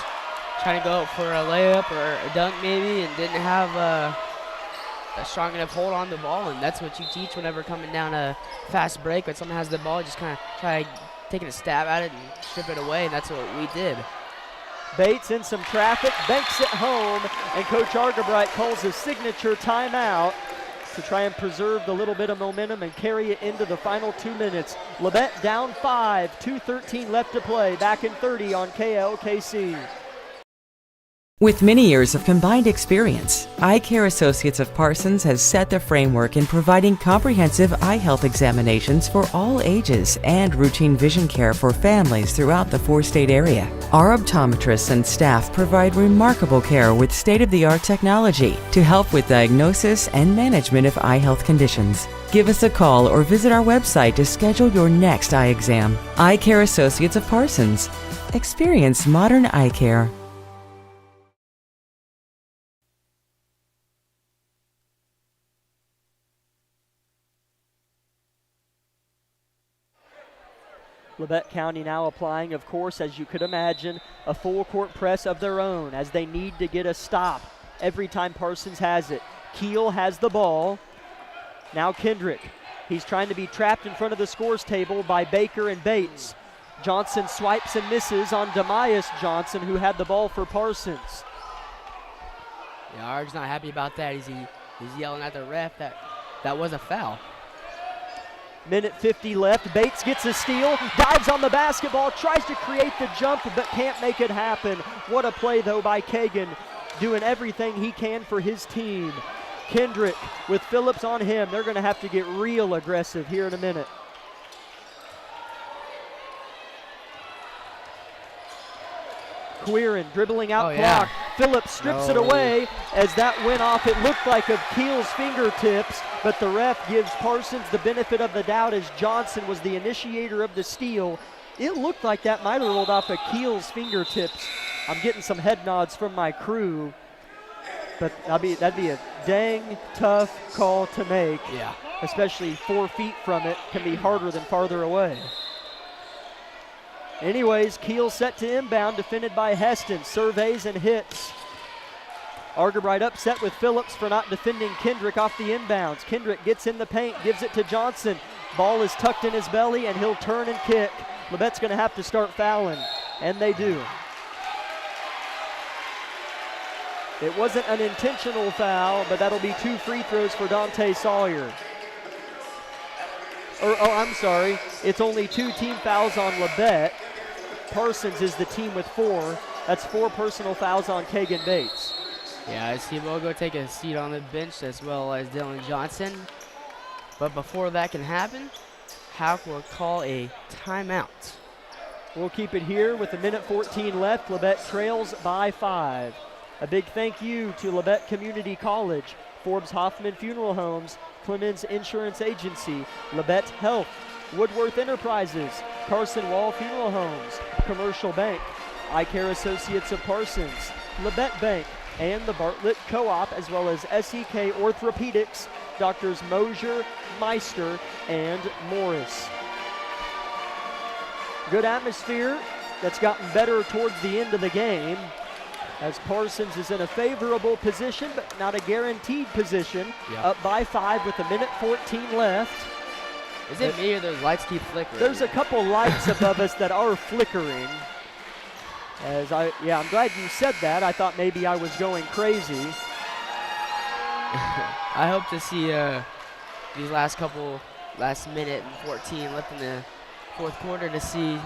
trying to go for a layup or a dunk maybe, and didn't have a strong enough hold on the ball, and that's what you teach whenever coming down a fast break. When someone has the ball, just kind of try taking a stab at it and strip it away, and that's what we did. Bates in some traffic, banks it home, and Coach Argabright calls a signature timeout to try and preserve the little bit of momentum and carry it into the final 2 minutes. Labette down 5, 2:13 left to play, back in 30 on KLKC. With many years of combined experience, Eye Care Associates of Parsons has set the framework in providing comprehensive eye health examinations for all ages and routine vision care for families throughout the 4-state area. Our optometrists and staff provide remarkable care with state-of-the-art technology to help with diagnosis and management of eye health conditions. Give us a call or visit our website to schedule your next eye exam. Eye Care Associates of Parsons. Experience modern eye care. Labette County now applying, of course, as you could imagine, a full court press of their own as they need to get a stop every time Parsons has it. Keel has the ball. Now Kendrick. He's trying to be trapped in front of the scores table by Baker and Bates. Johnson swipes and misses on Demias Johnson, who had the ball for Parsons. Yeah, Arg's not happy about that. He's yelling at the ref that was a foul. Minute 50 left. Bates gets a steal, dives on the basketball, tries to create the jump, but can't make it happen. What a play, though, by Kagan, doing everything he can for his team. Kendrick with Phillips on him. They're going to have to get real aggressive here in a minute. Quirin dribbling out clock. Phillips strips it away as that went off. It looked like of Keel's fingertips, but the ref gives Parsons the benefit of the doubt as Johnson was the initiator of the steal. It looked like that might have rolled off of Keel's fingertips. I'm getting some head nods from my crew, but that'd be a dang tough call to make. Yeah. Especially 4 feet from it can be harder than farther away. Anyways, Keel set to inbound, defended by Heston. Surveys and hits. Argabright upset with Phillips for not defending Kendrick off the inbounds. Kendrick gets in the paint, gives it to Johnson. Ball is tucked in his belly, and he'll turn and kick. Labette's going to have to start fouling, and they do. It wasn't an intentional foul, but that'll be 2 free throws for Dante Sawyer. I'm sorry. It's only 2 team fouls on Labette. Parsons is the team with 4. That's 4 personal fouls on Kagan Bates. Yeah, I see we'll go take a seat on the bench as well as Dylan Johnson. But before that can happen, Houck will call a timeout. We'll keep it here with a minute 14 left. Labette trails by 5. A big thank you to Labette Community College, Forbes Hoffman Funeral Homes, Clemens Insurance Agency, Labette Health, Woodworth Enterprises, Carson Wall Funeral Homes, Commercial Bank, Eye Care Associates of Parsons, Labette Bank, and the Bartlett Co-op, as well as SEK Orthopedics, Doctors Mosier, Meister, and Morris. Good atmosphere that's gotten better towards the end of the game, as Parsons is in a favorable position, but not a guaranteed position. Up by 5 with a minute 14 left. Is it me or those lights keep flickering? There's a couple lights above us that are flickering. I'm glad you said that. I thought maybe I was going crazy. I hope to see these last minute and 14 left in the fourth quarter to see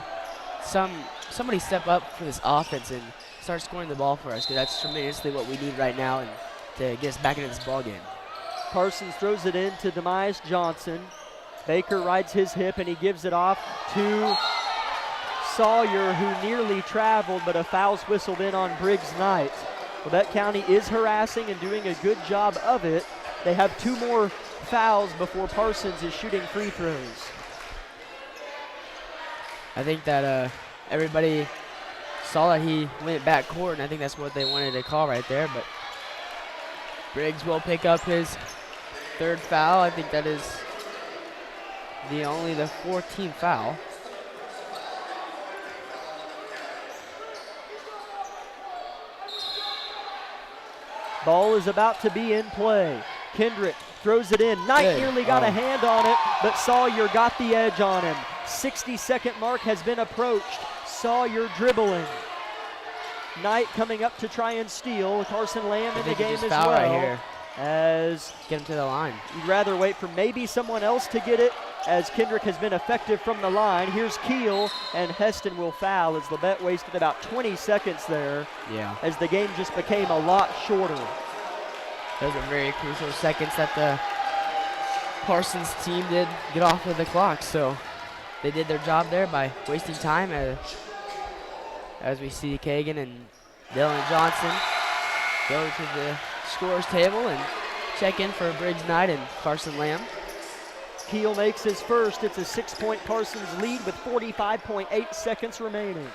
somebody step up for this offense and start scoring the ball for us, because that's tremendously what we need right now and to get us back into this ball game. Parsons throws it in to Demias Johnson. Baker rides his hip and he gives it off to Sawyer, who nearly traveled, but a foul's whistled in on Briggs Knight. Labette County is harassing and doing a good job of it. They have 2 more fouls before Parsons is shooting free throws. I think that everybody saw that he went back court, and I think that's what they wanted to call right there. But Briggs will pick up his 3rd foul. I think that is only the 14th foul. Ball is about to be in play. Kendrick throws it in. Knight nearly got a hand on it, but Sawyer got the edge on him. 60-second mark has been approached. Sawyer dribbling. Knight coming up to try and steal. Carson Lamb in the game as well. Right here. As get him to the line. You'd rather wait for maybe someone else to get it, as Kendrick has been effective from the line. Here's Keel, and Heston will foul as Labette wasted about 20 seconds there. Yeah. As the game just became a lot shorter. Those are very crucial seconds that the Parsons team did get off of the clock. So they did their job there by wasting time, as we see Kagan and Dylan Johnson go to the scorer's table and check in for Briggs Knight and Carson Lamb. Keel makes his first. It's a 6-point Parsons lead with 45.8 seconds remaining.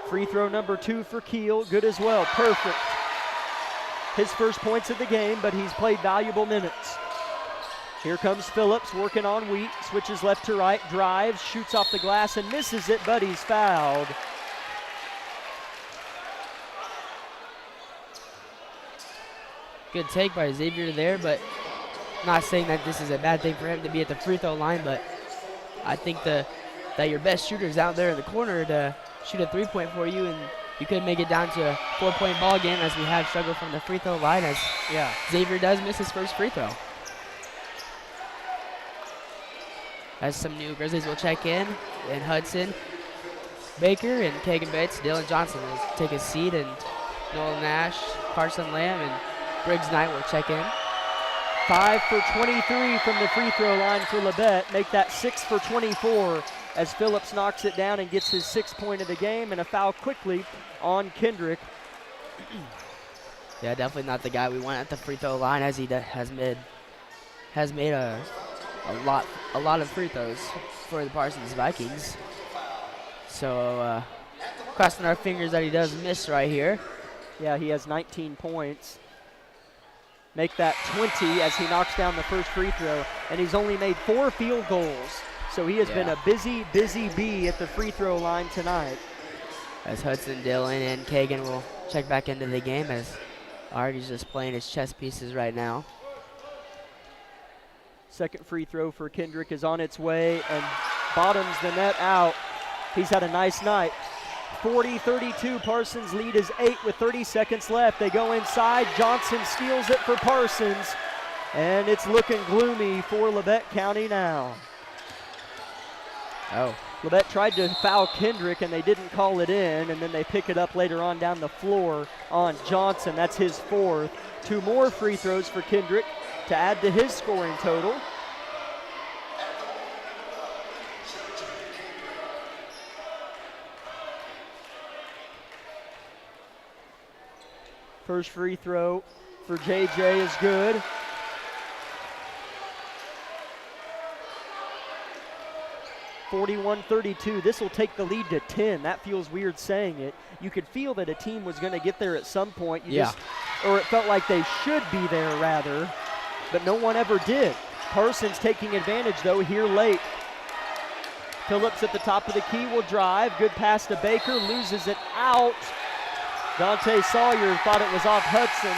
Free throw number 2 for Keel, good as well, perfect. His first points of the game, but he's played valuable minutes. Here comes Phillips working on Wheat, switches left to right, drives, shoots off the glass and misses it, but he's fouled. Good take by Xavier there, but not saying that this is a bad thing for him to be at the free throw line, but I think that your best shooter is out there in the corner to shoot a 3-point for you, and you could make it down to a 4-point ball game, as we have struggled from the free throw line, as Xavier does miss his first free throw. As some new Grizzlies will check in, and Hudson Baker and Kagan Bates, Dylan Johnson will take a seat, and Noel Nash, Carson Lamb, and Briggs Knight will check in. 5 for 23 from the free throw line for Labette. Make that 6 for 24 as Phillips knocks it down and gets his 6th point of the game, and a foul quickly on Kendrick. Yeah, definitely not the guy we want at the free throw line, as he has made a lot of free throws for the Parsons Vikings. So crossing our fingers that he does miss right here. Yeah, he has 19 points. Make that 20 as he knocks down the first free throw, and he's only made 4 field goals. So he has been a busy bee at the free throw line tonight. As Hudson, Dillon, and Kagan will check back into the game, as Argy's just playing his chess pieces right now. Second free throw for Kendrick is on its way and bottoms the net out. He's had a nice night. 40-32, Parsons lead is 8 with 30 seconds left. They go inside, Johnson steals it for Parsons, and it's looking gloomy for Labette County now. Labette tried to foul Kendrick and they didn't call it in, and then they pick it up later on down the floor on Johnson. That's his 4th. 2 more free throws for Kendrick to add to his scoring total. First free throw for JJ is good. (41-32). This will take the lead to 10. That feels weird saying it. You could feel that a team was going to get there at some point. Or it felt like they should be there, rather. But no one ever did. Parsons taking advantage, though, here late. Phillips at the top of the key will drive. Good pass to Baker. Loses it out. Dante Sawyer thought it was off Hudson,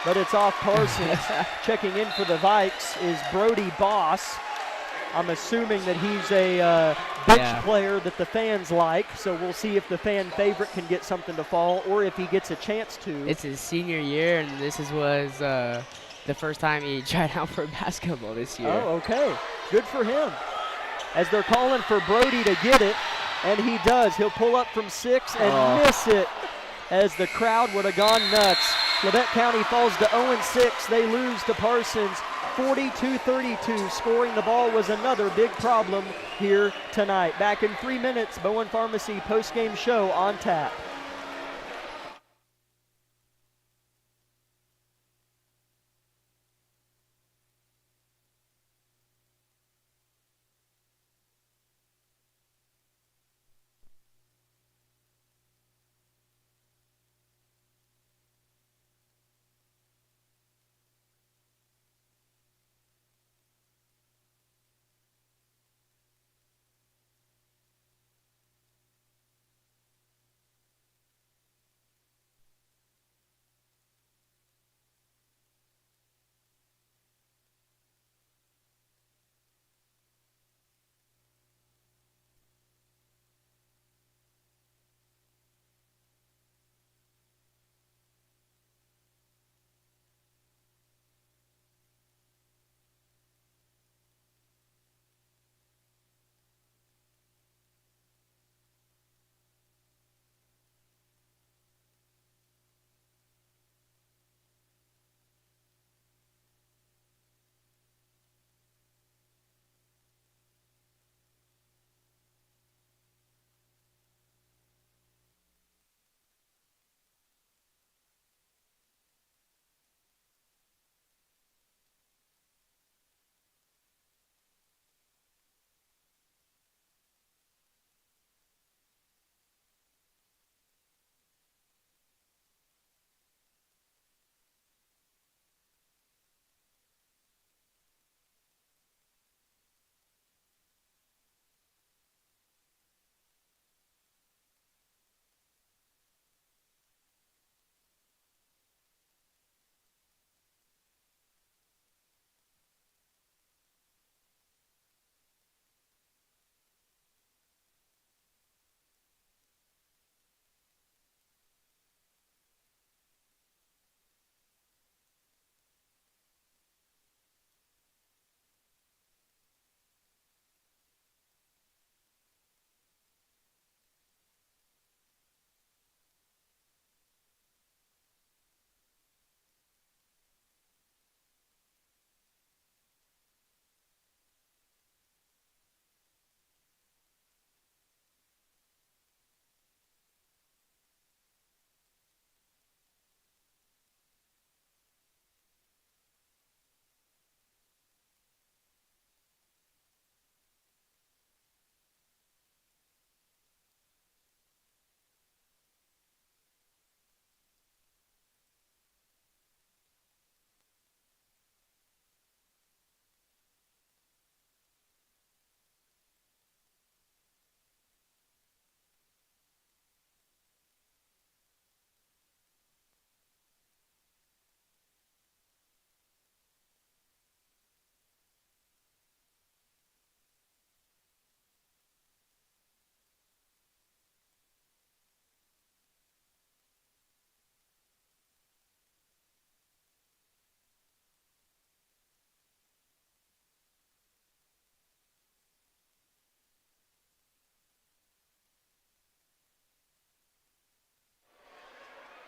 but it's off Parsons. Checking in for the Vikes is Brody Boss. I'm assuming that he's a bench player that the fans like, so we'll see if the fan favorite can get something to fall or if he gets a chance to. It's his senior year, and this was the first time he tried out for basketball this year. Oh, okay. Good for him. As they're calling for Brody to get it, and he does. He'll pull up from 6 and miss it, as the crowd would have gone nuts. Labette County falls to 0-6. They lose to Parsons 42-32. Scoring the ball was another big problem here tonight. Back in 3 minutes, Bowen Pharmacy post-game show on tap.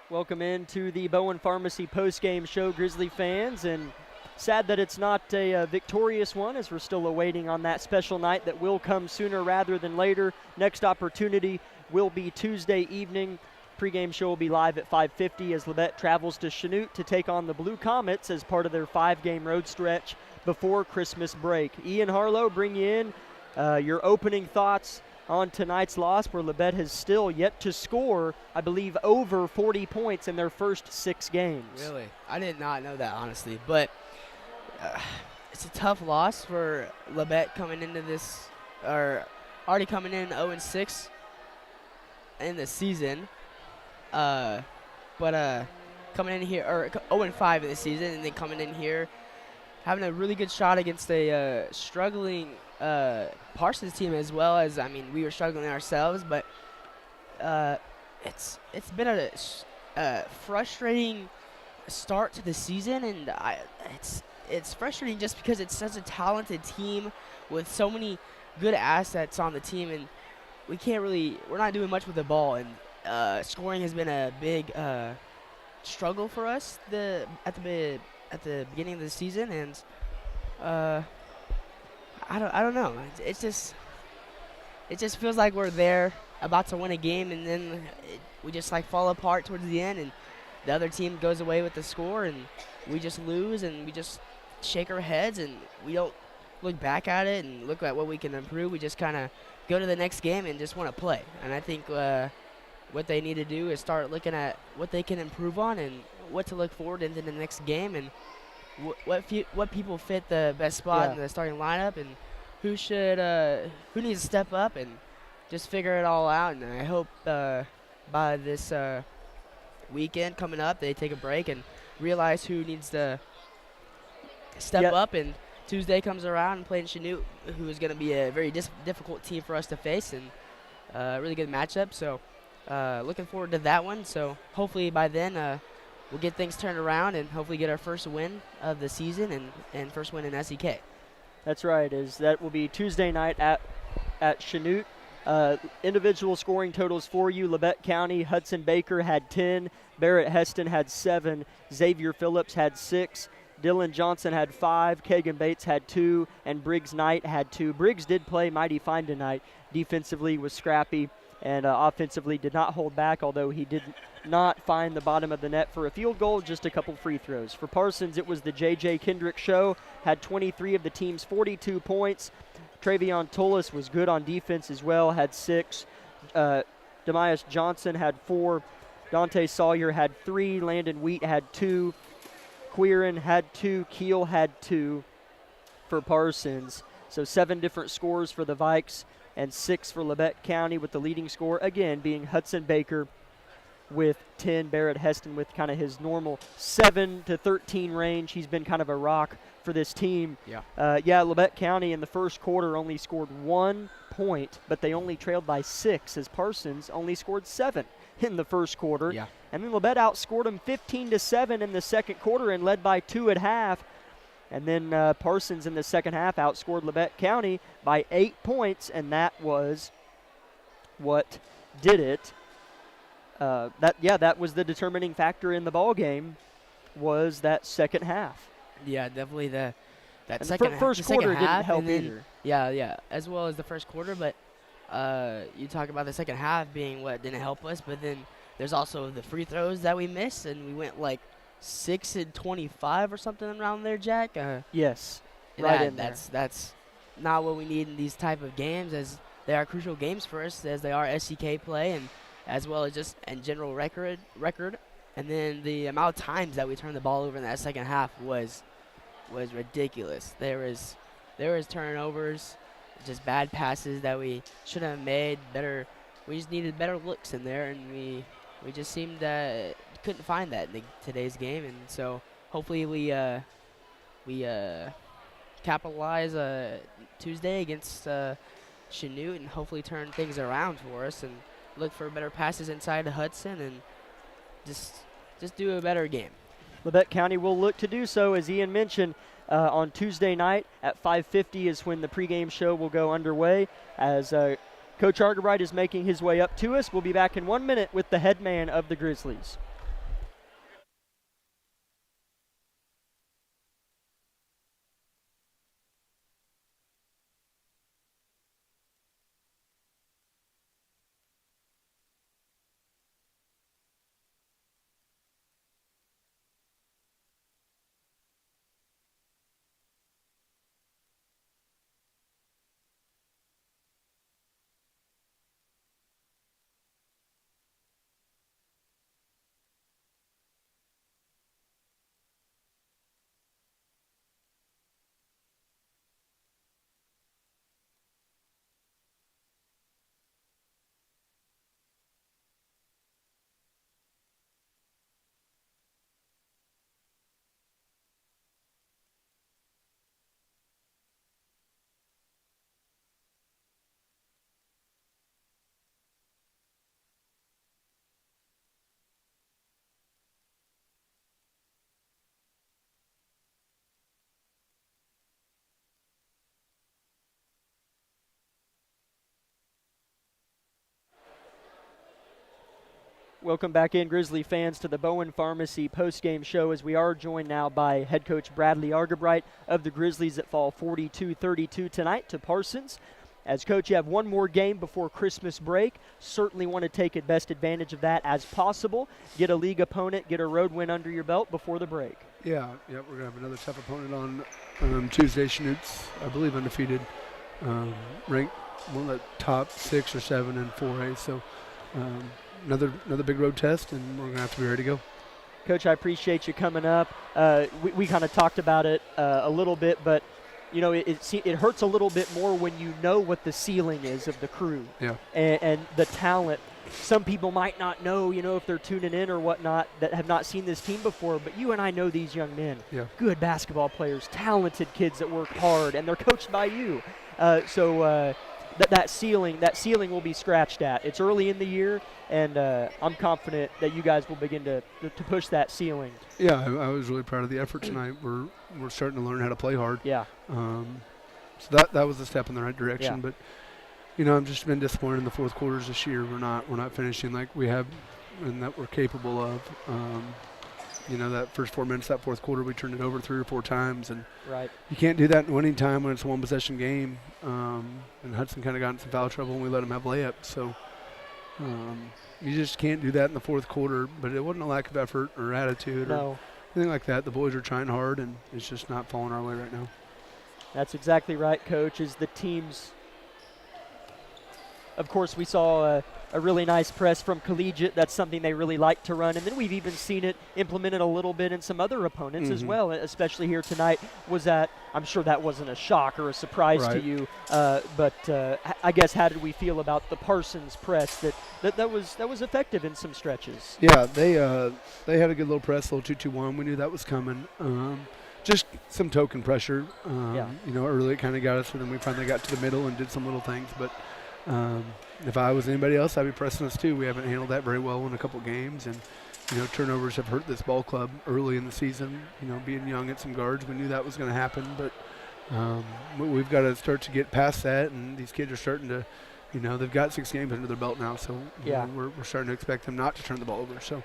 Welcome into the Bowen Pharmacy post-game show, Grizzly fans, and sad that it's not a victorious one, as we're still awaiting on that special night that will come sooner rather than later. Next opportunity will be Tuesday evening. Pre-game show will be live at 5:50 as Labette travels to Chanute to take on the Blue Comets as part of their 5-game road stretch before Christmas break. Ian Harlow, bring you in. Your opening thoughts on tonight's loss, where Labette has still yet to score, I believe, over 40 points in their first 6 games. Really? I did not know that, honestly. But it's a tough loss for Labette coming into this, or already coming in 0-6 in the season. But coming in here, or 0-5 in the season, and then coming in here, having a really good shot against a struggling Parsons team, as well as, I mean, we were struggling ourselves, but it's been a frustrating start to the season, and it's frustrating just because it's such a talented team with so many good assets on the team, and we're not doing much with the ball, and scoring has been a big struggle for us at the beginning of the season, and Uh, I don't know. It just feels like we're there about to win a game, and then we just like fall apart towards the end, and the other team goes away with the score, and we just lose, and we just shake our heads, and we don't look back at it and look at what we can improve. We just kind of go to the next game and just want to play. And I think what they need to do is start looking at what they can improve on and what to look forward into the next game, and what people fit the best spot in the starting lineup, and who needs to step up and just figure it all out. And I hope by this weekend coming up they take a break and realize who needs to step up, and Tuesday comes around and playing Chanute, who is going to be a very difficult team for us to face, and a really good matchup. So looking forward to that one. So hopefully by then we'll get things turned around and hopefully get our first win of the season and first win in SEK. That's right. That will be Tuesday night at Chanute. Individual scoring totals for you: Labette County, Hudson Baker had 10, Barrett Heston had 7, Xavier Phillips had 6, Dylan Johnson had 5, Kagan Bates had 2, and Briggs Knight had 2. Briggs did play mighty fine tonight. Defensively was scrappy, and offensively did not hold back, although he did not find the bottom of the net for a field goal, just a couple free throws. For Parsons, it was the J.J. Kendrick show, had 23 of the team's 42 points. Travion Tullis was good on defense as well, had 6. Demias Johnson had 4. Dante Sawyer had 3. Landon Wheat had 2. Quirin had 2. Keel had 2 for Parsons. So 7 different scores for the Vikes and 6 for Labette County, with the leading score, again, being Hudson Baker with 10. Barrett Heston with kind of his normal 7 to 13 range. He's been kind of a rock for this team. Labette County in the first quarter only scored 1 point, but they only trailed by 6, as Parsons only scored 7 in the first quarter. And then Labette outscored them 15-7 in the second quarter and led by 2 at half. And then Parsons in the second half outscored Labette County by 8 points, and that was what did it. That was the determining factor in the ball game, was that second half. Yeah, definitely that and second the first quarter didn't help either. Yeah, as well as the first quarter, but you talk about the second half being what didn't help us, but then there's also the free throws that we missed, and we went like 6 and 25 or something around there, Jack. Yes, right in there. That's not what we need in these type of games, as they are crucial games for us, as they are SEK play, and as well as just in general record. And then the amount of times that we turned the ball over in that second half was ridiculous. There was turnovers, just bad passes that we should have made better. We just needed better looks in there, and we just seemed couldn't find that in today's game. And so hopefully we capitalize Tuesday against Chanute and hopefully turn things around for us and look for better passes inside the Hudson and just do a better game. Labette County will look to do so, as Ian mentioned. On Tuesday night at 5:50 is when the pregame show will go underway, as Coach Argerbright is making his way up to us. We'll be back in 1 minute with the head man of the Grizzlies. Welcome back in, Grizzly fans, to the Bowen Pharmacy postgame show, as we are joined now by head coach Bradley Argabright of the Grizzlies that fall 42-32 tonight to Parsons. As coach, you have one more game before Christmas break. Certainly want to take best advantage of that as possible. Get a league opponent, get a road win under your belt before the break. Yeah, we're going to have another tough opponent on Tuesday. Chenut's, I believe, undefeated, ranked one of the top 6 or 7 in 4A. So another big road test, and we're going to have to be ready to go. Coach, I appreciate you coming up. We kind of talked about it a little bit, but you know, it hurts a little bit more when you know what the ceiling is of the crew and the talent. Some people might not know, you know, if they're tuning in or whatnot, that have not seen this team before, but you and I know these young men. Yeah. Good basketball players, talented kids that work hard, and they're coached by you. That ceiling will be scratched at. It's early in the year, and I'm confident that you guys will begin to push that ceiling. Yeah, I was really proud of the effort tonight. We're starting to learn how to play hard. Yeah. So that was a step in the right direction. Yeah. But you know, I've just been disappointed in the fourth quarters this year. We're not finishing like we have and that we're capable of. You know, that first 4 minutes, that fourth quarter, we turned it over 3 or 4 times, and right. You can't do that in winning time when it's a one-possession game. And Hudson kind of got in some foul trouble, and we let him have layups. So you just can't do that in the fourth quarter. But it wasn't a lack of effort or attitude or anything like that. The boys are trying hard, and it's just not falling our way right now. That's exactly right, Coach. Is the teams, of course, we saw a really nice press from Collegiate. That's something they really like to run. And then we've even seen it implemented a little bit in some other opponents as well, especially here tonight. I'm sure that wasn't a shock or a surprise to you. But I guess, how did we feel about the Parsons press that was effective in some stretches? Yeah, they had a good little press, little 2-2-1. We knew that was coming. Just some token pressure. You know, early it kind of got us, and then we finally got to the middle and did some little things. But if I was anybody else, I'd be pressing us too. We haven't handled that very well in a couple games, and you know, turnovers have hurt this ball club early in the season. You know, being young at some guards, we knew that was going to happen, but we've got to start to get past that. And these kids are starting to, you know, they've got 6 games under their belt now, so you know, we're starting to expect them not to turn the ball over. So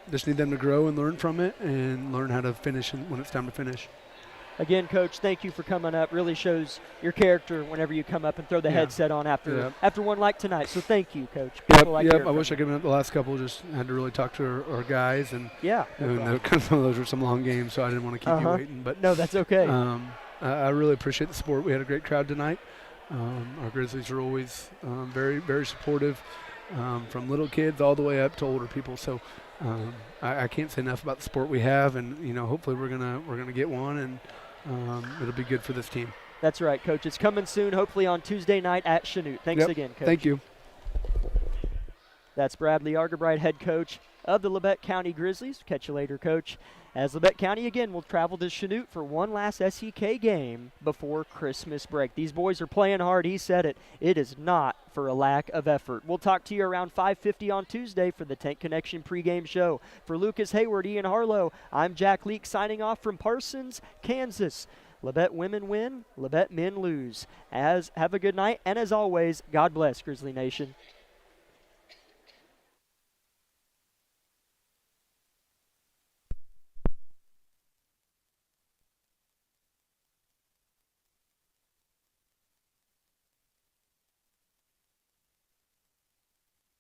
just need them to grow and learn from it, and learn how to finish when it's time to finish. Again, Coach, thank you for coming up. Really shows your character whenever you come up and throw the headset on after one like tonight. So thank you, Coach. I wish I could have been up the last couple. Just had to really talk to our guys. And some of those were some long games, so I didn't want to keep you waiting. But no, that's okay. I really appreciate the support. We had a great crowd tonight. Our Grizzlies are always very, very supportive, from little kids all the way up to older people. So I can't say enough about the support we have, and you know, hopefully we're gonna get one, and it'll be good for this team. That's right, Coach. It's coming soon, hopefully on Tuesday night at Chanute. Thanks again, Coach. Thank you. That's Bradley Argabright, head coach of the Labette County Grizzlies. Catch you later, Coach. As Labette County again will travel to Chanute for one last SEK game before Christmas break. These boys are playing hard. He said it. It is not for a lack of effort. We'll talk to you around 5:50 on Tuesday for the Tank Connection pregame show. For Lucas Hayward, Ian Harlow, I'm Jack Leake signing off from Parsons, Kansas. Labette women win, Labette men lose. Have a good night, and as always, God bless, Grizzly Nation.